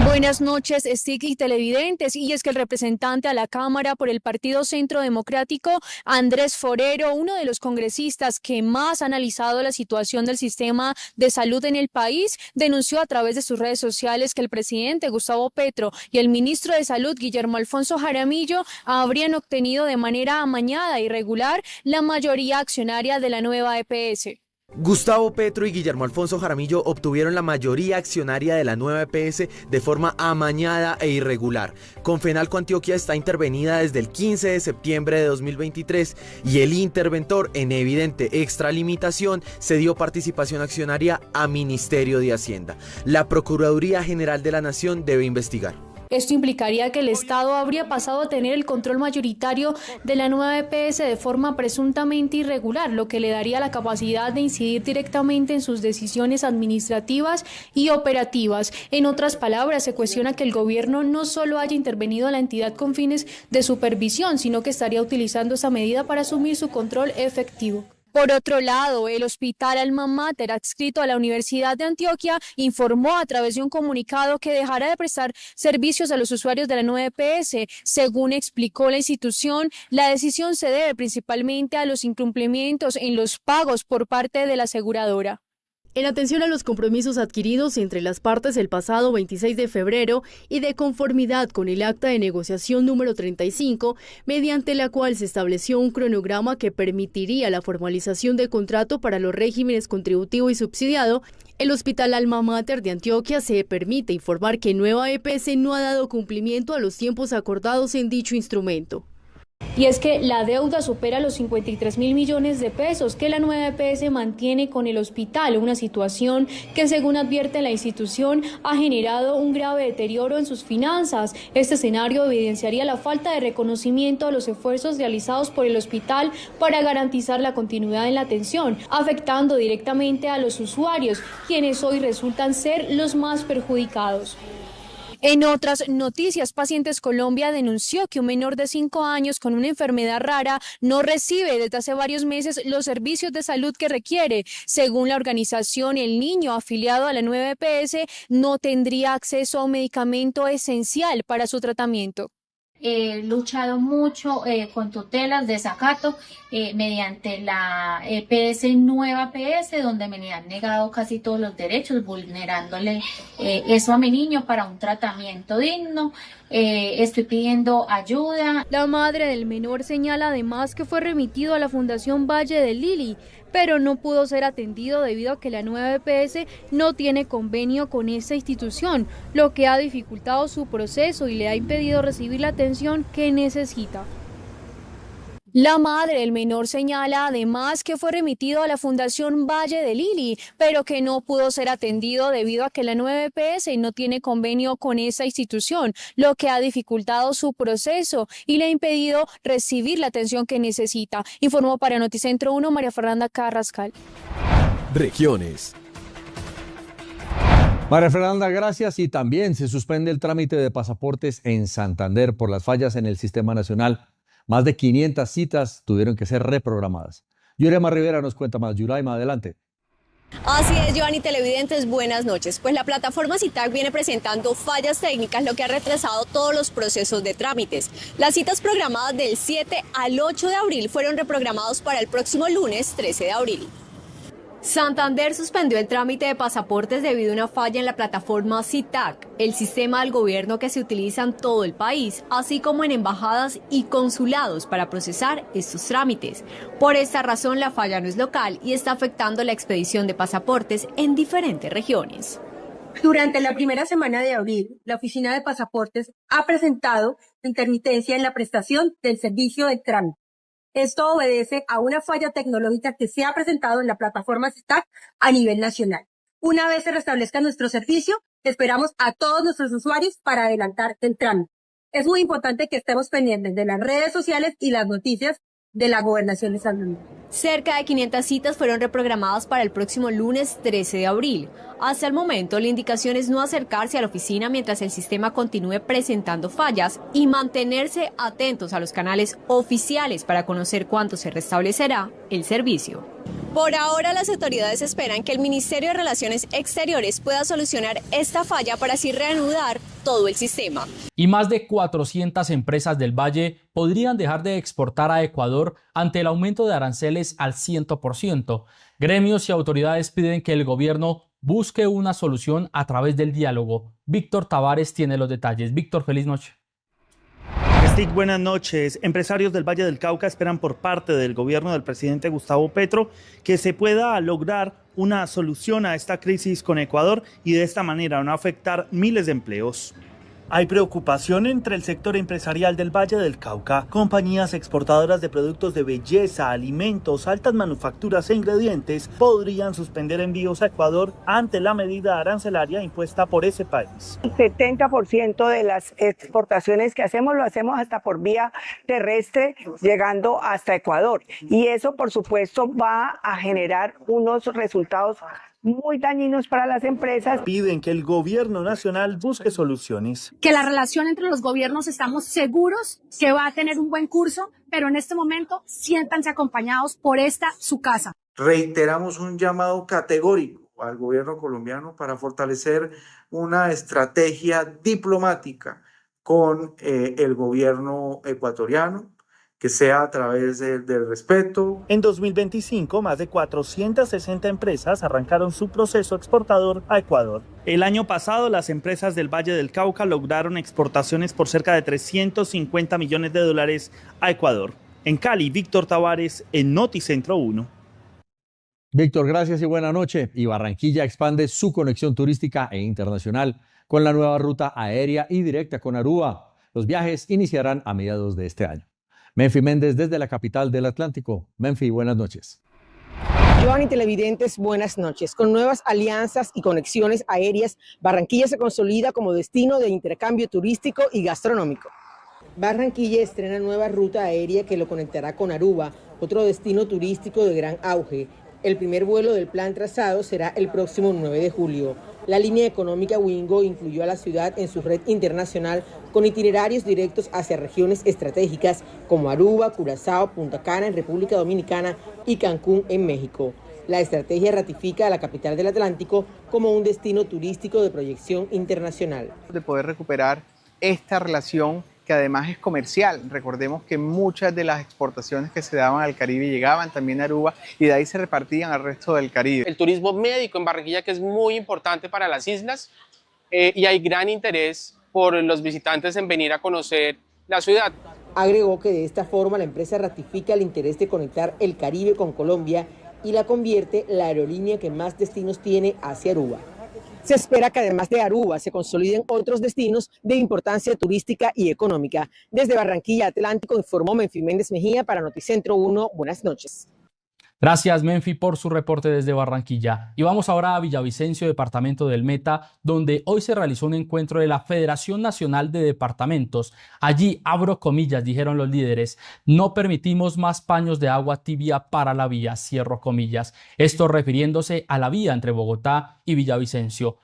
Speaker 14: Buenas noches, STIC y televidentes. Y es que el representante a la Cámara por el Partido Centro Democrático, Andrés Forero, uno de los congresistas que más ha analizado la situación del sistema de salud en el país, denunció a través de sus redes sociales que el presidente Gustavo Petro y el ministro de Salud Guillermo Alfonso Jaramillo habrían obtenido de manera amañada e irregular la mayoría accionaria de la nueva EPS.
Speaker 20: Gustavo Petro y Guillermo Alfonso Jaramillo obtuvieron la mayoría accionaria de la nueva EPS de forma amañada e irregular. Confenalco Antioquia está intervenida desde el 15 de septiembre de 2023 y el interventor, en evidente extralimitación, cedió participación accionaria a Ministerio de Hacienda. La Procuraduría General de la Nación debe investigar.
Speaker 14: Esto implicaría que el Estado habría pasado a tener el control mayoritario de la nueva EPS de forma presuntamente irregular, lo que le daría la capacidad de incidir directamente en sus decisiones administrativas y operativas. En otras palabras, se cuestiona que el gobierno no solo haya intervenido en la entidad con fines de supervisión, sino que estaría utilizando esa medida para asumir su control efectivo. Por otro lado, el Hospital Alma Mater, adscrito a la Universidad de Antioquia, informó a través de un comunicado que dejará de prestar servicios a los usuarios de la nueva EPS. Según explicó la institución, la decisión se debe principalmente a los incumplimientos en los pagos por parte de la aseguradora. En atención a los compromisos adquiridos entre las partes el pasado 26 de febrero y de conformidad con el acta de negociación número 35, mediante la cual se estableció un cronograma que permitiría la formalización de contrato para los regímenes contributivo y subsidiado, el Hospital Alma Mater de Antioquia se permite informar que Nueva EPS no ha dado cumplimiento a los tiempos acordados en dicho instrumento. Y es que la deuda supera los 53.000 millones de pesos que la nueva EPS mantiene con el hospital, una situación que, según advierte la institución, ha generado un grave deterioro en sus finanzas. Este escenario evidenciaría la falta de reconocimiento a los esfuerzos realizados por el hospital para garantizar la continuidad en la atención, afectando directamente a los usuarios, quienes hoy resultan ser los más perjudicados. En otras noticias, Pacientes Colombia denunció que un menor de 5 años con una enfermedad rara no recibe desde hace varios meses los servicios de salud que requiere. Según la organización, el niño afiliado a la nueva EPS no tendría acceso a un medicamento esencial para su tratamiento.
Speaker 21: He luchado mucho con tutelas, desacato, mediante la EPS Nueva EPS, donde me han negado casi todos los derechos, vulnerándole eso a mi niño para un tratamiento digno. Estoy pidiendo ayuda.
Speaker 14: La madre del menor señala además que fue remitido a la Fundación Valle del Lili, pero no pudo ser atendido debido a que la nueva EPS no tiene convenio con esta institución, lo que ha dificultado su proceso y le ha impedido recibir la atención que necesita. La madre del menor señala además que fue remitido a la Fundación Valle del Lili, pero que no pudo ser atendido debido a que la nueva EPS no tiene convenio con esa institución, lo que ha dificultado su proceso y le ha impedido recibir la atención que necesita. Informó para Noticentro 1 María Fernanda Carrascal.
Speaker 12: Regiones.
Speaker 1: María Fernanda, gracias. Y también se suspende el trámite de pasaportes en Santander por las fallas en el sistema nacional. Más de 500 citas tuvieron que ser reprogramadas. Yuraima Rivera nos cuenta más. Yuraima, adelante.
Speaker 22: Así es, Giovanni, televidentes, buenas noches. Pues la plataforma CITAC viene presentando fallas técnicas, lo que ha retrasado todos los procesos de trámites. Las citas programadas del 7 al 8 de abril fueron reprogramados para el próximo lunes 13 de abril. Santander suspendió el trámite de pasaportes debido a una falla en la plataforma CITAC, el sistema del gobierno que se utiliza en todo el país, así como en embajadas y consulados para procesar estos trámites. Por esta razón, la falla no es local y está afectando la expedición de pasaportes en diferentes regiones.
Speaker 23: Durante la primera semana de abril, la Oficina de Pasaportes ha presentado intermitencia en la prestación del servicio de trámite. Esto obedece a una falla tecnológica que se ha presentado en la plataforma CITAC a nivel nacional. Una vez se restablezca nuestro servicio, esperamos a todos nuestros usuarios para adelantar el trámite. Es muy importante que estemos pendientes de las redes sociales y las noticias de la Gobernación de Santander.
Speaker 22: Cerca de 500 citas fueron reprogramadas para el próximo lunes 13 de abril. Hasta el momento, la indicación es no acercarse a la oficina mientras el sistema continúe presentando fallas y mantenerse atentos a los canales oficiales para conocer cuándo se restablecerá el servicio. Por ahora, las autoridades esperan que el Ministerio de Relaciones Exteriores pueda solucionar esta falla para así reanudar todo el sistema.
Speaker 4: Y más de 400 empresas del Valle podrían dejar de exportar a Ecuador ante el aumento de aranceles al 100%. Gremios y autoridades piden que el gobierno busque una solución a través del diálogo. Víctor Tavares tiene los detalles. Víctor, feliz noche.
Speaker 2: Stick, buenas noches. Empresarios del Valle del Cauca esperan por parte del gobierno del presidente Gustavo Petro que se pueda lograr una solución a esta crisis con Ecuador y de esta manera no afectar miles de empleos. Hay preocupación entre el sector empresarial del Valle del Cauca. Compañías exportadoras de productos de belleza, alimentos, altas manufacturas e ingredientes podrían suspender envíos a Ecuador ante la medida arancelaria impuesta por ese país.
Speaker 3: El 70% de las exportaciones que hacemos lo hacemos hasta por vía terrestre, llegando hasta Ecuador. Y eso, por supuesto, va a generar unos resultados muy dañinos para las empresas.
Speaker 2: Piden que el gobierno nacional busque soluciones.
Speaker 23: Que la relación entre los gobiernos estamos seguros que va a tener un buen curso, pero en este momento siéntanse acompañados por su casa.
Speaker 5: Reiteramos un llamado categórico al gobierno colombiano para fortalecer una estrategia diplomática con el gobierno ecuatoriano, que sea a través del respeto.
Speaker 2: En 2025, más de 460 empresas arrancaron su proceso exportador a Ecuador. El año pasado, las empresas del Valle del Cauca lograron exportaciones por cerca de 350 millones de dólares a Ecuador. En Cali, Víctor Tavares, en Noticentro 1.
Speaker 1: Víctor, gracias y buena noche. Y Barranquilla expande su conexión turística e internacional con la nueva ruta aérea y directa con Aruba. Los viajes iniciarán a mediados de este año. Menfi Méndez desde la capital del Atlántico. Menfi, buenas noches.
Speaker 24: Giovanni, televidentes, buenas noches. Con nuevas alianzas y conexiones aéreas, Barranquilla se consolida como destino de intercambio turístico y gastronómico. Barranquilla estrena nueva ruta aérea que lo conectará con Aruba, otro destino turístico de gran auge. El primer vuelo del plan trazado será el próximo 9 de julio. La línea económica Wingo incluyó a la ciudad en su red internacional con itinerarios directos hacia regiones estratégicas como Aruba, Curazao, Punta Cana en República Dominicana y Cancún en México. La estrategia ratifica a la capital del Atlántico como un destino turístico de proyección internacional.
Speaker 25: De poder recuperar esta relación que además es comercial. Recordemos que muchas de las exportaciones que se daban al Caribe llegaban también a Aruba y de ahí se repartían al resto del Caribe.
Speaker 26: El turismo médico en Barranquilla, que es muy importante para las islas, y hay gran interés por los visitantes en venir a conocer la ciudad.
Speaker 24: Agregó que de esta forma la empresa ratifica el interés de conectar el Caribe con Colombia y la convierte la aerolínea que más destinos tiene hacia Aruba. Se espera que además de Aruba se consoliden otros destinos de importancia turística y económica. Desde Barranquilla Atlántico informó Menfi Méndez Mejía para Noticentro 1. Buenas noches.
Speaker 4: Gracias, Menfi, por su reporte desde Barranquilla. Y vamos ahora a Villavicencio, departamento del Meta, donde hoy se realizó un encuentro de la Federación Nacional de Departamentos. Allí, abro comillas, dijeron los líderes, no permitimos más paños de agua tibia para la vía, cierro comillas. Esto refiriéndose a la vía entre Bogotá y Villavicencio.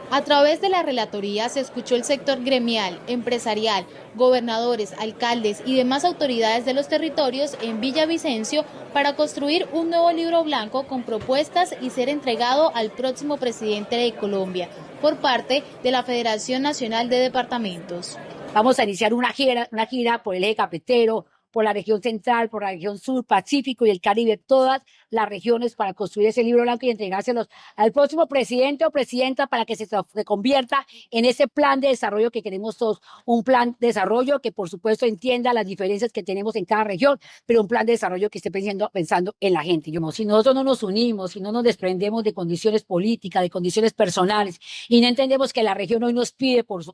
Speaker 27: A través de la relatoría se escuchó el sector gremial, empresarial, gobernadores, alcaldes y demás autoridades de los territorios en Villavicencio para construir un nuevo libro blanco con propuestas y ser entregado al próximo presidente de Colombia por parte de la Federación Nacional de Departamentos.
Speaker 28: Vamos a iniciar una gira por el eje cafetero, por la región central, por la región sur, Pacífico y el Caribe, todas las regiones para construir ese libro blanco y entregárselos al próximo presidente o presidenta para que se convierta en ese plan de desarrollo que queremos todos, un plan de desarrollo que por supuesto entienda las diferencias que tenemos en cada región, pero un plan de desarrollo que esté pensando en la gente. Si nosotros no nos unimos, si no nos desprendemos de condiciones políticas, de condiciones personales y no entendemos que la región hoy nos pide, por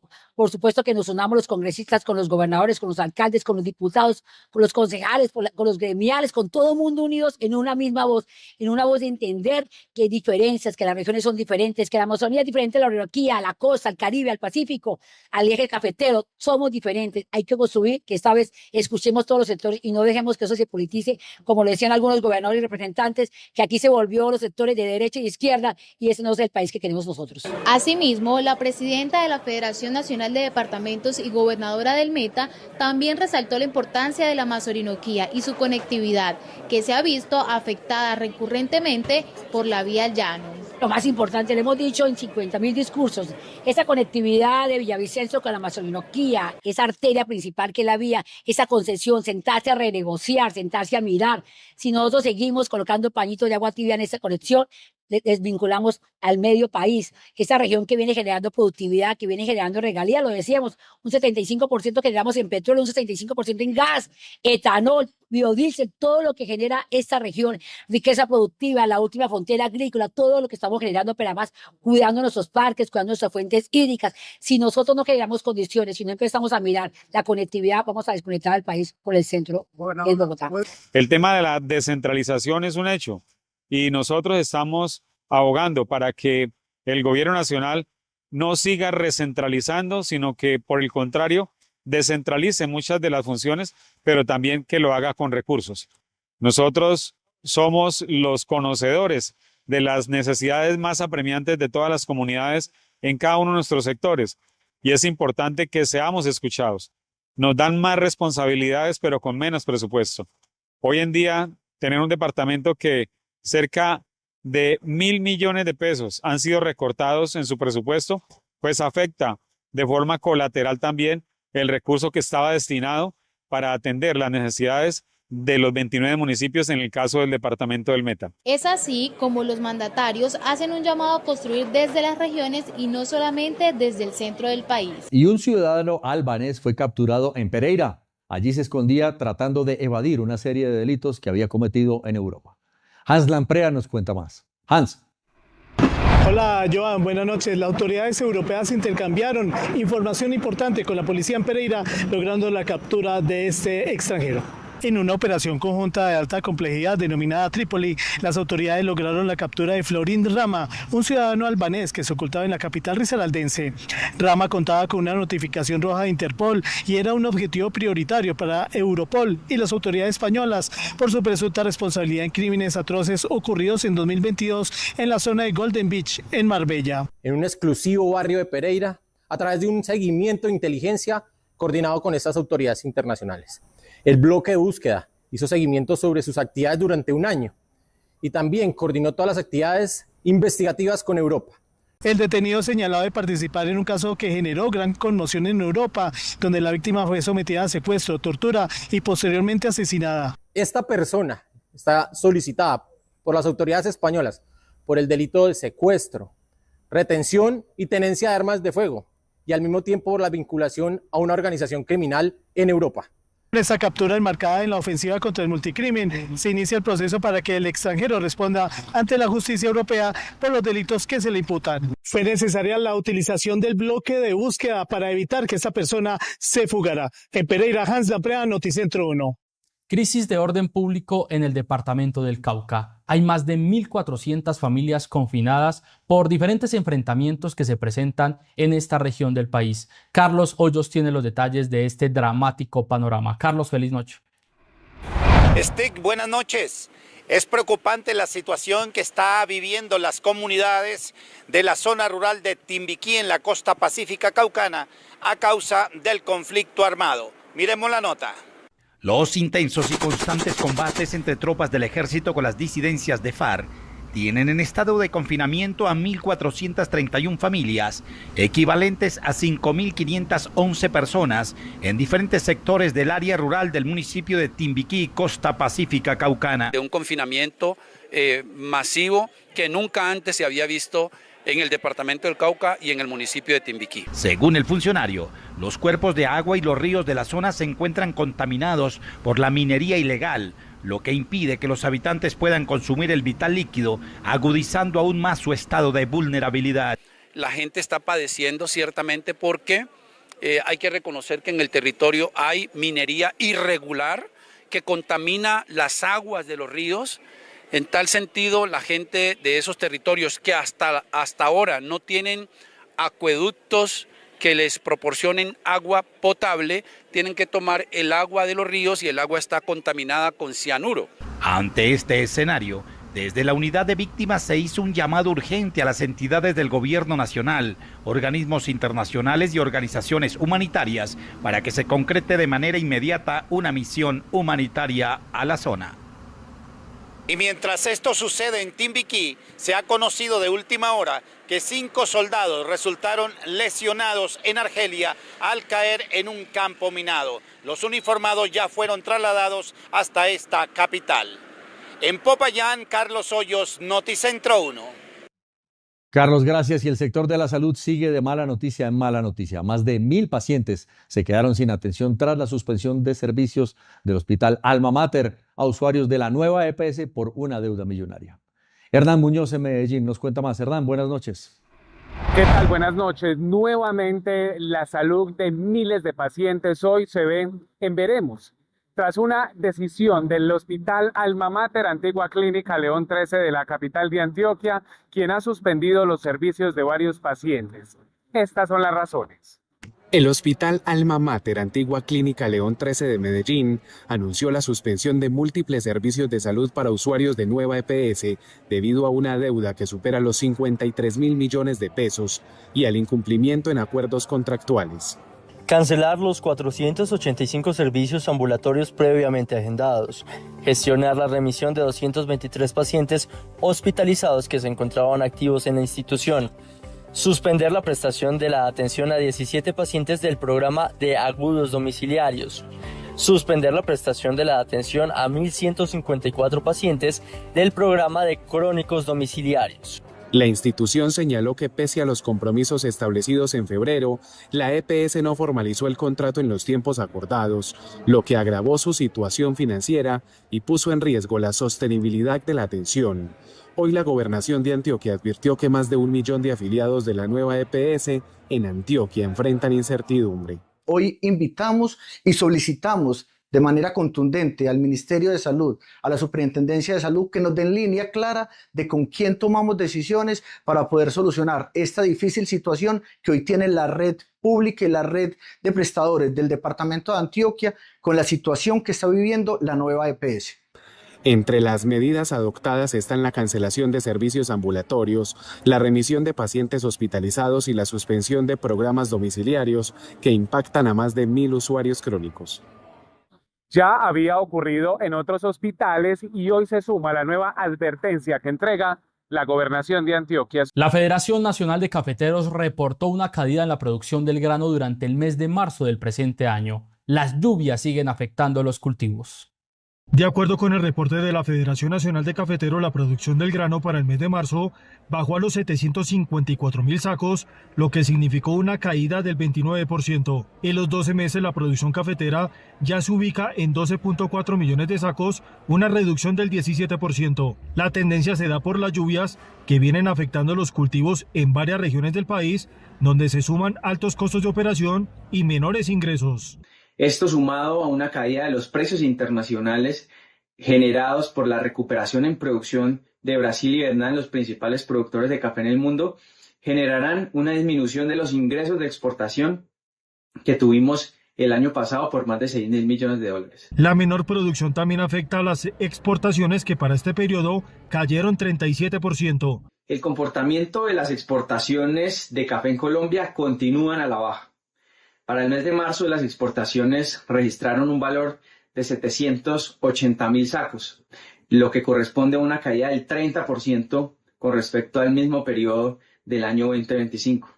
Speaker 28: supuesto que nos unamos los congresistas con los gobernadores, con los alcaldes, con los diputados, los concejales, con los gremiales, con todo el mundo unidos en una misma voz, en una voz de entender que hay diferencias, que las regiones son diferentes, que la Amazonía es diferente a la Orinoquía, a la costa, al Caribe, al Pacífico, al eje cafetero, somos diferentes. Hay que construir que esta vez escuchemos todos los sectores y no dejemos que eso se politice, como lo decían algunos gobernadores y representantes, que aquí se volvió los sectores de derecha y izquierda y ese no es el país que queremos nosotros.
Speaker 27: Asimismo, la presidenta de la Federación Nacional de Departamentos y gobernadora del Meta también resaltó la importancia de la Amazorinoquía y su conectividad, que se ha visto afectada recurrentemente por la vía al llano.
Speaker 28: Lo más importante, le hemos dicho en 50.000 discursos, esa conectividad de Villavicencio con la Amazorinoquía, esa arteria principal que es la vía, esa concesión, sentarse a renegociar, sentarse a mirar. Si nosotros seguimos colocando pañitos de agua tibia en esa conexión, desvinculamos al medio país, esa región que viene generando productividad, que viene generando regalías, lo decíamos, un 75% que generamos en petróleo, un 75% en gas, etanol, biodiesel, todo lo que genera esta región, riqueza productiva, la última frontera agrícola, todo lo que estamos generando, pero además cuidando nuestros parques, cuidando nuestras fuentes hídricas. Si nosotros no generamos condiciones, si no empezamos a mirar la conectividad, vamos a desconectar al país por el centro, que es Bogotá.
Speaker 6: El tema de la descentralización es un hecho. Y nosotros estamos abogando para que el gobierno nacional no siga recentralizando, sino que por el contrario descentralice muchas de las funciones, pero también que lo haga con recursos. Nosotros somos los conocedores de las necesidades más apremiantes de todas las comunidades en cada uno de nuestros sectores y es importante que seamos escuchados. Nos dan más responsabilidades, pero con menos presupuesto. Hoy en día, tener un departamento que cerca de 1.000 millones de pesos han sido recortados en su presupuesto, pues afecta de forma colateral también el recurso que estaba destinado para atender las necesidades de los 29 municipios en el caso del departamento del Meta.
Speaker 27: Es así como los mandatarios hacen un llamado a construir desde las regiones y no solamente desde el centro del país.
Speaker 1: Y un ciudadano albanés fue capturado en Pereira. Allí se escondía tratando de evadir una serie de delitos que había cometido en Europa. Hans Lamprea nos cuenta más. Hans.
Speaker 7: Hola, Joan, buenas noches. Las autoridades europeas intercambiaron información importante con la policía en Pereira, logrando la captura de este extranjero. En una operación conjunta de alta complejidad denominada Trípoli, las autoridades lograron la captura de Florin Rama, un ciudadano albanés que se ocultaba en la capital risaraldense. Rama contaba con una notificación roja de Interpol y era un objetivo prioritario para Europol y las autoridades españolas por su presunta responsabilidad en crímenes atroces ocurridos en 2022 en la zona de Golden Beach, en Marbella.
Speaker 8: En un exclusivo barrio de Pereira, a través de un seguimiento de inteligencia coordinado con estas autoridades internacionales. El bloque de búsqueda hizo seguimiento sobre sus actividades durante un año y también coordinó todas las actividades investigativas con Europa.
Speaker 7: El detenido señalado de participar en un caso que generó gran conmoción en Europa, donde la víctima fue sometida a secuestro, tortura y posteriormente asesinada.
Speaker 8: Esta persona está solicitada por las autoridades españolas por el delito de secuestro, retención y tenencia de armas de fuego y al mismo tiempo por la vinculación a una organización criminal en Europa.
Speaker 7: Esta captura enmarcada en la ofensiva contra el multicrimen, se inicia el proceso para que el extranjero responda ante la justicia europea por los delitos que se le imputan. Fue necesaria la utilización del bloque de búsqueda para evitar que esta persona se fugara. En Pereira, Hans Lamprea, Noticentro 1.
Speaker 4: Crisis de orden público en el departamento del Cauca. Hay más de 1.400 familias confinadas por diferentes enfrentamientos que se presentan en esta región del país. Carlos Hoyos tiene los detalles de este dramático panorama. Carlos, feliz noche.
Speaker 9: Stick, buenas noches. Es preocupante la situación que está viviendo las comunidades de la zona rural de Timbiquí en la costa pacífica caucana a causa del conflicto armado. Miremos la nota.
Speaker 10: Los intensos y constantes combates entre tropas del ejército con las disidencias de FARC tienen en estado de confinamiento a 1.431 familias, equivalentes a 5.511 personas en diferentes sectores del área rural del municipio de Timbiquí, costa pacífica caucana.
Speaker 11: De un confinamiento masivo que nunca antes se había visto en el departamento del Cauca y en el municipio de Timbiquí.
Speaker 10: Según el funcionario, los cuerpos de agua y los ríos de la zona se encuentran contaminados por la minería ilegal, lo que impide que los habitantes puedan consumir el vital líquido, agudizando aún más su estado de vulnerabilidad.
Speaker 11: La gente está padeciendo ciertamente porque hay que reconocer que en el territorio hay minería irregular, que contamina las aguas de los ríos. En tal sentido, la gente de esos territorios que hasta ahora no tienen acueductos que les proporcionen agua potable, tienen que tomar el agua de los ríos y el agua está contaminada con cianuro.
Speaker 10: Ante este escenario, desde la unidad de víctimas se hizo un llamado urgente a las entidades del gobierno nacional, organismos internacionales y organizaciones humanitarias para que se concrete de manera inmediata una misión humanitaria a la zona.
Speaker 9: Y mientras esto sucede en Timbiquí, se ha conocido de última hora que 5 soldados resultaron lesionados en Argelia al caer en un campo minado. Los uniformados ya fueron trasladados hasta esta capital. En Popayán, Carlos Hoyos, Noticentro 1.
Speaker 1: Carlos, gracias. Y el sector de la salud sigue de mala noticia en mala noticia. Más de 1.000 pacientes se quedaron sin atención tras la suspensión de servicios del Hospital Alma Mater a usuarios de la nueva EPS por una deuda millonaria. Hernán Muñoz en Medellín nos cuenta más. Hernán, buenas noches.
Speaker 13: ¿Qué tal? Buenas noches. Nuevamente la salud de miles de pacientes hoy se ve en veremos. Tras una decisión del Hospital Alma Mater, antigua Clínica León 13 de la capital de Antioquia, quien ha suspendido los servicios de varios pacientes. Estas son las razones.
Speaker 15: El Hospital Alma Mater, antigua Clínica León 13 de Medellín, anunció la suspensión de múltiples servicios de salud para usuarios de nueva EPS debido a una deuda que supera los 53.000 millones de pesos y al incumplimiento en acuerdos contractuales.
Speaker 16: Cancelar los 485 servicios ambulatorios previamente agendados. Gestionar la remisión de 223 pacientes hospitalizados que se encontraban activos en la institución. Suspender la prestación de la atención a 17 pacientes del programa de agudos domiciliarios. Suspender la prestación de la atención a 1.154 pacientes del programa de crónicos domiciliarios.
Speaker 15: La institución señaló que pese a los compromisos establecidos en febrero, la EPS no formalizó el contrato en los tiempos acordados, lo que agravó su situación financiera y puso en riesgo la sostenibilidad de la atención. Hoy la Gobernación de Antioquia advirtió que más de 1 millón de afiliados de la nueva EPS en Antioquia enfrentan incertidumbre.
Speaker 17: Hoy invitamos y solicitamos de manera contundente al Ministerio de Salud, a la Superintendencia de Salud, que nos den línea clara de con quién tomamos decisiones para poder solucionar esta difícil situación que hoy tiene la red pública y la red de prestadores del departamento de Antioquia con la situación que está viviendo la nueva EPS.
Speaker 15: Entre las medidas adoptadas están la cancelación de servicios ambulatorios, la remisión de pacientes hospitalizados y la suspensión de programas domiciliarios que impactan a más de 1.000 usuarios crónicos.
Speaker 13: Ya había ocurrido en otros hospitales y hoy se suma la nueva advertencia que entrega la Gobernación de Antioquia.
Speaker 4: La Federación Nacional de Cafeteros reportó una caída en la producción del grano durante el mes de marzo del presente año. Las lluvias siguen afectando los cultivos.
Speaker 18: De acuerdo con el reporte de la Federación Nacional de Cafeteros, la producción del grano para el mes de marzo bajó a los 754.000 sacos, lo que significó una caída del 29%. En los 12 meses la producción cafetera ya se ubica en 12.4 millones de sacos, una reducción del 17%. La tendencia se da por las lluvias que vienen afectando los cultivos en varias regiones del país, donde se suman altos costos de operación y menores ingresos.
Speaker 19: Esto sumado a una caída de los precios internacionales generados por la recuperación en producción de Brasil y Vietnam, los principales productores de café en el mundo, generarán una disminución de los ingresos de exportación que tuvimos el año pasado por más de 6.000 millones de dólares.
Speaker 18: La menor producción también afecta a las exportaciones que para este periodo cayeron 37%.
Speaker 19: El comportamiento de las exportaciones de café en Colombia continúan a la baja. Para el mes de marzo, las exportaciones registraron un valor de 780.000 sacos, lo que corresponde a una caída del 30% con respecto al mismo periodo del año 2025.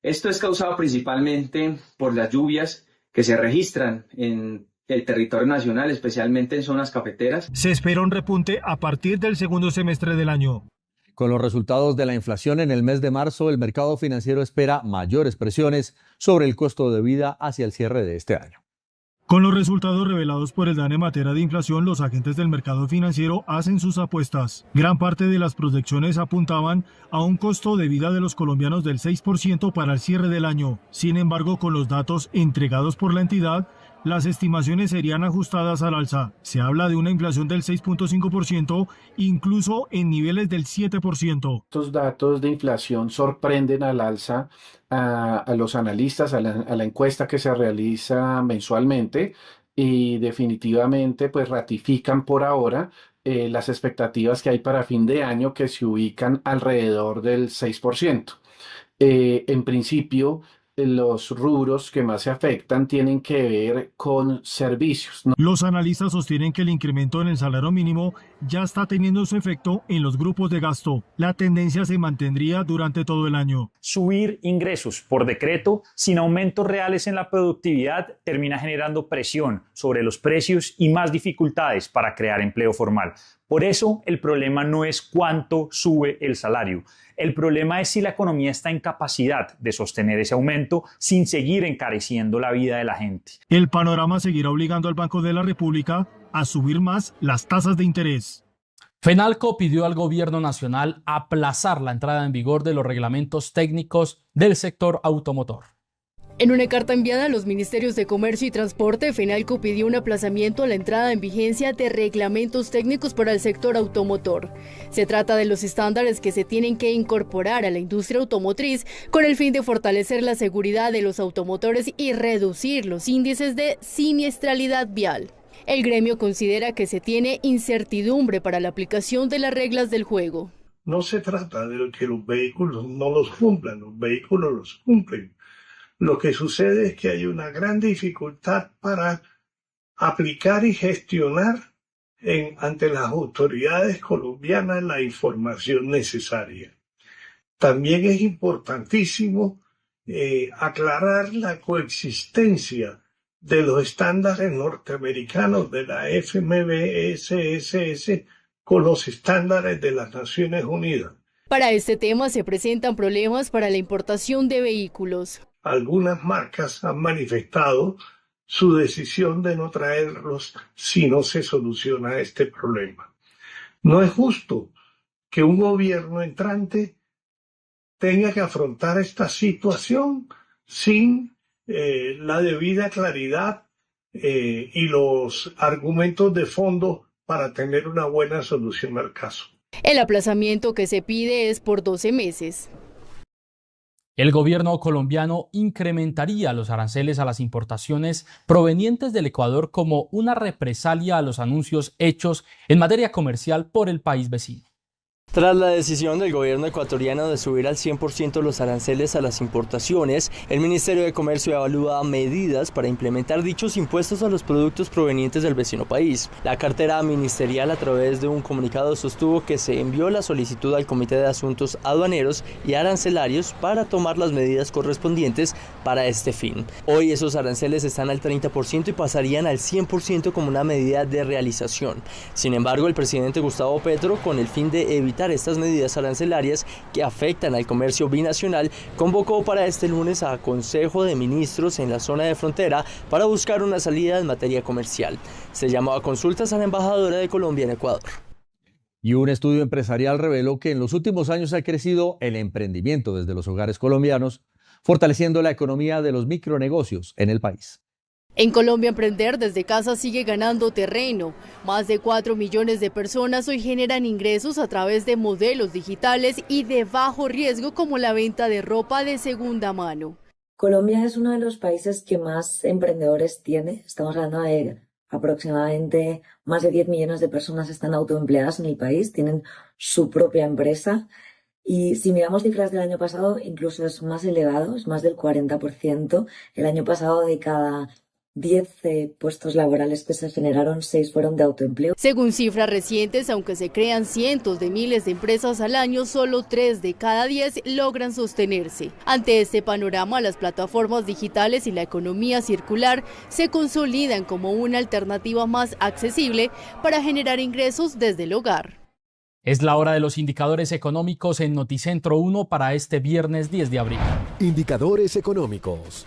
Speaker 19: Esto es causado principalmente por las lluvias que se registran en el territorio nacional, especialmente en zonas cafeteras.
Speaker 18: Se espera un repunte a partir del segundo semestre del año.
Speaker 1: Con los resultados de la inflación en el mes de marzo, el mercado financiero espera mayores presiones sobre el costo de vida hacia el cierre de este año.
Speaker 18: Con los resultados revelados por el DANE en materia de inflación, los agentes del mercado financiero hacen sus apuestas. Gran parte de las proyecciones apuntaban a un costo de vida de los colombianos del 6% para el cierre del año. Sin embargo, con los datos entregados por la entidad, las estimaciones serían ajustadas al alza. Se habla de una inflación del 6.5%, incluso en niveles del 7%.
Speaker 3: Estos datos de inflación sorprenden al alza a los analistas, a la encuesta que se realiza mensualmente, y definitivamente pues ratifican por ahora las expectativas que hay para fin de año, que se ubican alrededor del 6%. En principio, los rubros que más se afectan tienen que ver con servicios, ¿no?
Speaker 18: Los analistas sostienen que el incremento en el salario mínimo ya está teniendo su efecto en los grupos de gasto. La tendencia se mantendría durante todo el año.
Speaker 5: Subir ingresos por decreto sin aumentos reales en la productividad termina generando presión sobre los precios y más dificultades para crear empleo formal. Por eso, el problema no es cuánto sube el salario. El problema es si la economía está en capacidad de sostener ese aumento sin seguir encareciendo la vida de la gente.
Speaker 18: El panorama seguirá obligando al Banco de la República a subir más las tasas de interés.
Speaker 4: FENALCO pidió al Gobierno Nacional aplazar la entrada en vigor de los reglamentos técnicos del sector automotor.
Speaker 12: En una carta enviada a los Ministerios de Comercio y Transporte, FENALCO pidió un aplazamiento a la entrada en vigencia de reglamentos técnicos para el sector automotor. Se trata de los estándares que se tienen que incorporar a la industria automotriz con el fin de fortalecer la seguridad de los automotores y reducir los índices de siniestralidad vial. El gremio considera que se tiene incertidumbre para la aplicación de las reglas del juego.
Speaker 14: No se trata de que los vehículos no los cumplan, los vehículos los cumplen. Lo que sucede es que hay una gran dificultad para aplicar y gestionar ante las autoridades colombianas la información necesaria. También es importantísimo aclarar la coexistencia de los estándares norteamericanos de la FMVSS con los estándares de las Naciones Unidas.
Speaker 12: Para este tema se presentan problemas para la importación de vehículos.
Speaker 14: Algunas marcas han manifestado su decisión de no traerlos si no se soluciona este problema. No es justo que un gobierno entrante tenga que afrontar esta situación sin la debida claridad y los argumentos de fondo para tener una buena solución al caso.
Speaker 12: El aplazamiento que se pide es por 12 meses.
Speaker 4: El gobierno colombiano incrementaría los aranceles a las importaciones provenientes del Ecuador como una represalia a los anuncios hechos en materia comercial por el país vecino.
Speaker 16: Tras la decisión del gobierno ecuatoriano de subir al 100% los aranceles a las importaciones, el Ministerio de Comercio evalúa medidas para implementar dichos impuestos a los productos provenientes del vecino país. La cartera ministerial, a través de un comunicado, sostuvo que se envió la solicitud al Comité de Asuntos Aduaneros y Arancelarios para tomar las medidas correspondientes para este fin. Hoy esos aranceles están al 30% y pasarían al 100% como una medida de realización. Sin embargo, el presidente Gustavo Petro, con el fin de evitar estas medidas arancelarias que afectan al comercio binacional, convocó para este lunes a Consejo de Ministros en la zona de frontera para buscar una salida en materia comercial. Se llamó a consultas a la embajadora de Colombia en Ecuador.
Speaker 1: Y un estudio empresarial reveló que en los últimos años ha crecido el emprendimiento desde los hogares colombianos, fortaleciendo la economía de los micronegocios en el país.
Speaker 12: En Colombia, emprender desde casa sigue ganando terreno. Más de 4 millones de personas hoy generan ingresos a través de modelos digitales y de bajo riesgo, como la venta de ropa de segunda mano.
Speaker 20: Colombia es uno de los países que más emprendedores tiene. Estamos hablando de aproximadamente más de 10 millones de personas están autoempleadas en el país, tienen su propia empresa. Y si miramos cifras del año pasado, incluso es más elevado, es más del 40%. El año pasado, de cada 10 puestos laborales que se generaron, 6 fueron de autoempleo.
Speaker 12: Según cifras recientes, aunque se crean cientos de miles de empresas al año, solo 3 de cada 10 logran sostenerse. Ante este panorama, las plataformas digitales y la economía circular se consolidan como una alternativa más accesible para generar ingresos desde el hogar.
Speaker 4: Es la hora de los indicadores económicos en Noticentro 1 para este viernes 10 de abril.
Speaker 21: Indicadores económicos.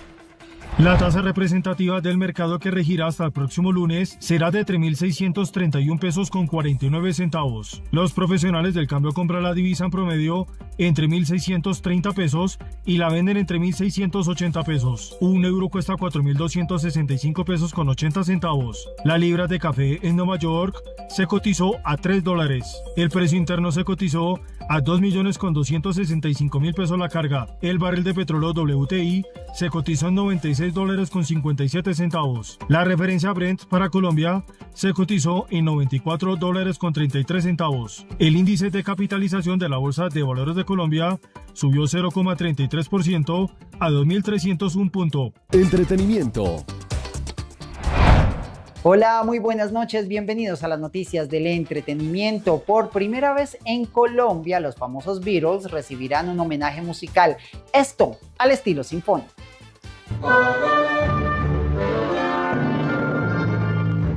Speaker 18: La tasa representativa del mercado que regirá hasta el próximo lunes será de 3.631 pesos con 49 centavos. Los profesionales del cambio compran la divisa en promedio entre 1.630 pesos y la venden entre 1.680 pesos. Un euro cuesta 4.265 pesos con 80 centavos. La libra de café en Nueva York se cotizó a $3. El precio interno se cotizó a 2.265.000 pesos la carga. El barril de petróleo WTI se cotizó en $96 con 57 centavos. La referencia Brent para Colombia se cotizó en $94 con 33 centavos. El índice de capitalización de la Bolsa de Valores de Colombia subió 0,33% a 2.301 puntos.
Speaker 2: Entretenimiento. Hola, muy buenas noches, bienvenidos a las noticias del entretenimiento. Por primera vez en Colombia, los famosos Beatles recibirán un homenaje musical, esto al estilo sinfónico.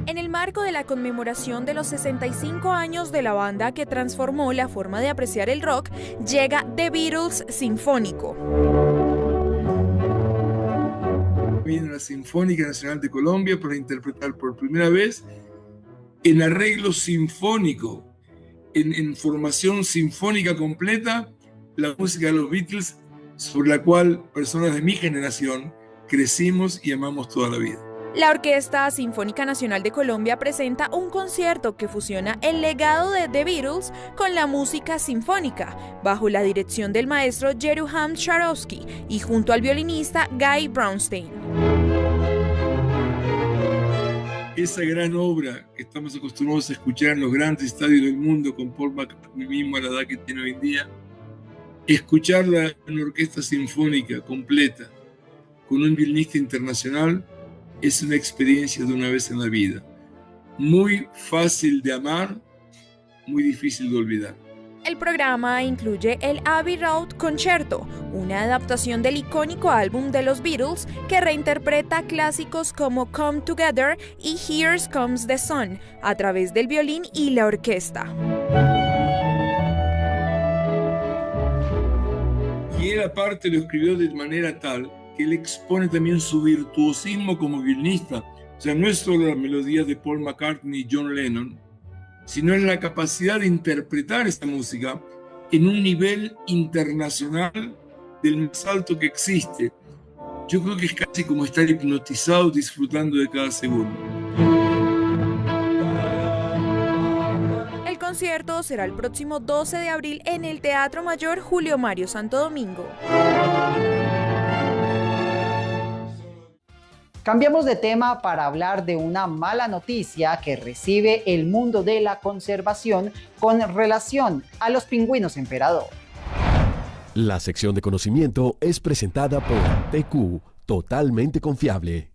Speaker 21: En el marco de la conmemoración de los 65 años de la banda que transformó la forma de apreciar el rock, llega The Beatles Sinfónico.
Speaker 22: Viene la Sinfónica Nacional de Colombia para interpretar por primera vez en arreglo sinfónico, en formación sinfónica completa, la música de los Beatles, sobre la cual personas de mi generación crecimos y amamos toda la vida.
Speaker 21: La Orquesta Sinfónica Nacional de Colombia presenta un concierto que fusiona el legado de The Beatles con la música sinfónica, bajo la dirección del maestro Jeroham Swarovski y junto al violinista Guy Brownstein.
Speaker 22: Esa gran obra que estamos acostumbrados a escuchar en los grandes estadios del mundo con Paul McCartney mismo a la edad que tiene hoy en día, escucharla en una orquesta sinfónica completa con un violinista internacional es una experiencia de una vez en la vida. Muy fácil de amar, muy difícil de olvidar.
Speaker 21: El programa incluye el Abbey Road Concerto, una adaptación del icónico álbum de los Beatles que reinterpreta clásicos como Come Together y Here Comes the Sun a través del violín y la orquesta.
Speaker 22: Y él aparte lo escribió de manera tal que él expone también su virtuosismo como violinista. O sea, no es solo las melodías de Paul McCartney y John Lennon, sino es la capacidad de interpretar esta música en un nivel internacional del más alto que existe. Yo creo que es casi como estar hipnotizado disfrutando de cada segundo.
Speaker 21: El concierto será el próximo 12 de abril en el Teatro Mayor Julio Mario Santo Domingo.
Speaker 2: Cambiamos de tema para hablar de una mala noticia que recibe el mundo de la conservación con relación a los pingüinos emperador.
Speaker 23: La sección de conocimiento es presentada por TQ, totalmente confiable.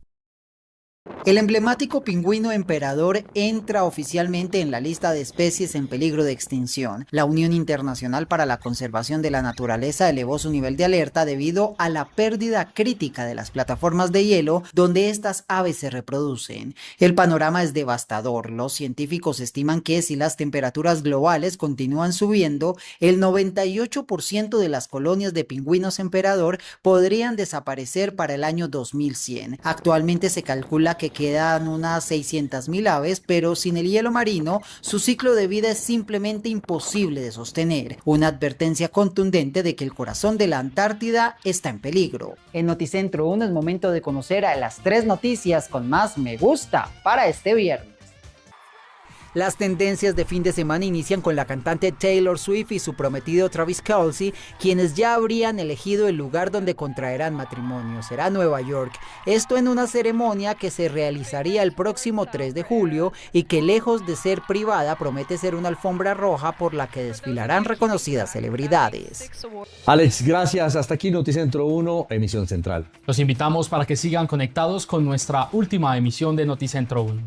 Speaker 2: El emblemático pingüino emperador entra oficialmente en la lista de especies en peligro de extinción. La Unión Internacional para la Conservación de la Naturaleza elevó su nivel de alerta debido a la pérdida crítica de las plataformas de hielo donde estas aves se reproducen. El panorama es devastador. Los científicos estiman que si las temperaturas globales continúan subiendo, el 98% de las colonias de pingüinos emperador podrían desaparecer para el año 2100. Actualmente se calcula que quedan unas 600.000 aves, pero sin el hielo marino, su ciclo de vida es simplemente imposible de sostener. Una advertencia contundente de que el corazón de la Antártida está en peligro. En Noticentro 1 es momento de conocer a las 3 noticias con más me gusta para este viernes. Las tendencias de fin de semana inician con la cantante Taylor Swift y su prometido Travis Kelce, quienes ya habrían elegido el lugar donde contraerán matrimonio. Será Nueva York. Esto en una ceremonia que se realizaría el próximo 3 de julio y que, lejos de ser privada, promete ser una alfombra roja por la que desfilarán reconocidas celebridades.
Speaker 1: Alex, gracias. Hasta aquí Noticentro 1, emisión central.
Speaker 4: Los invitamos para que sigan conectados con nuestra última emisión de Noticentro 1.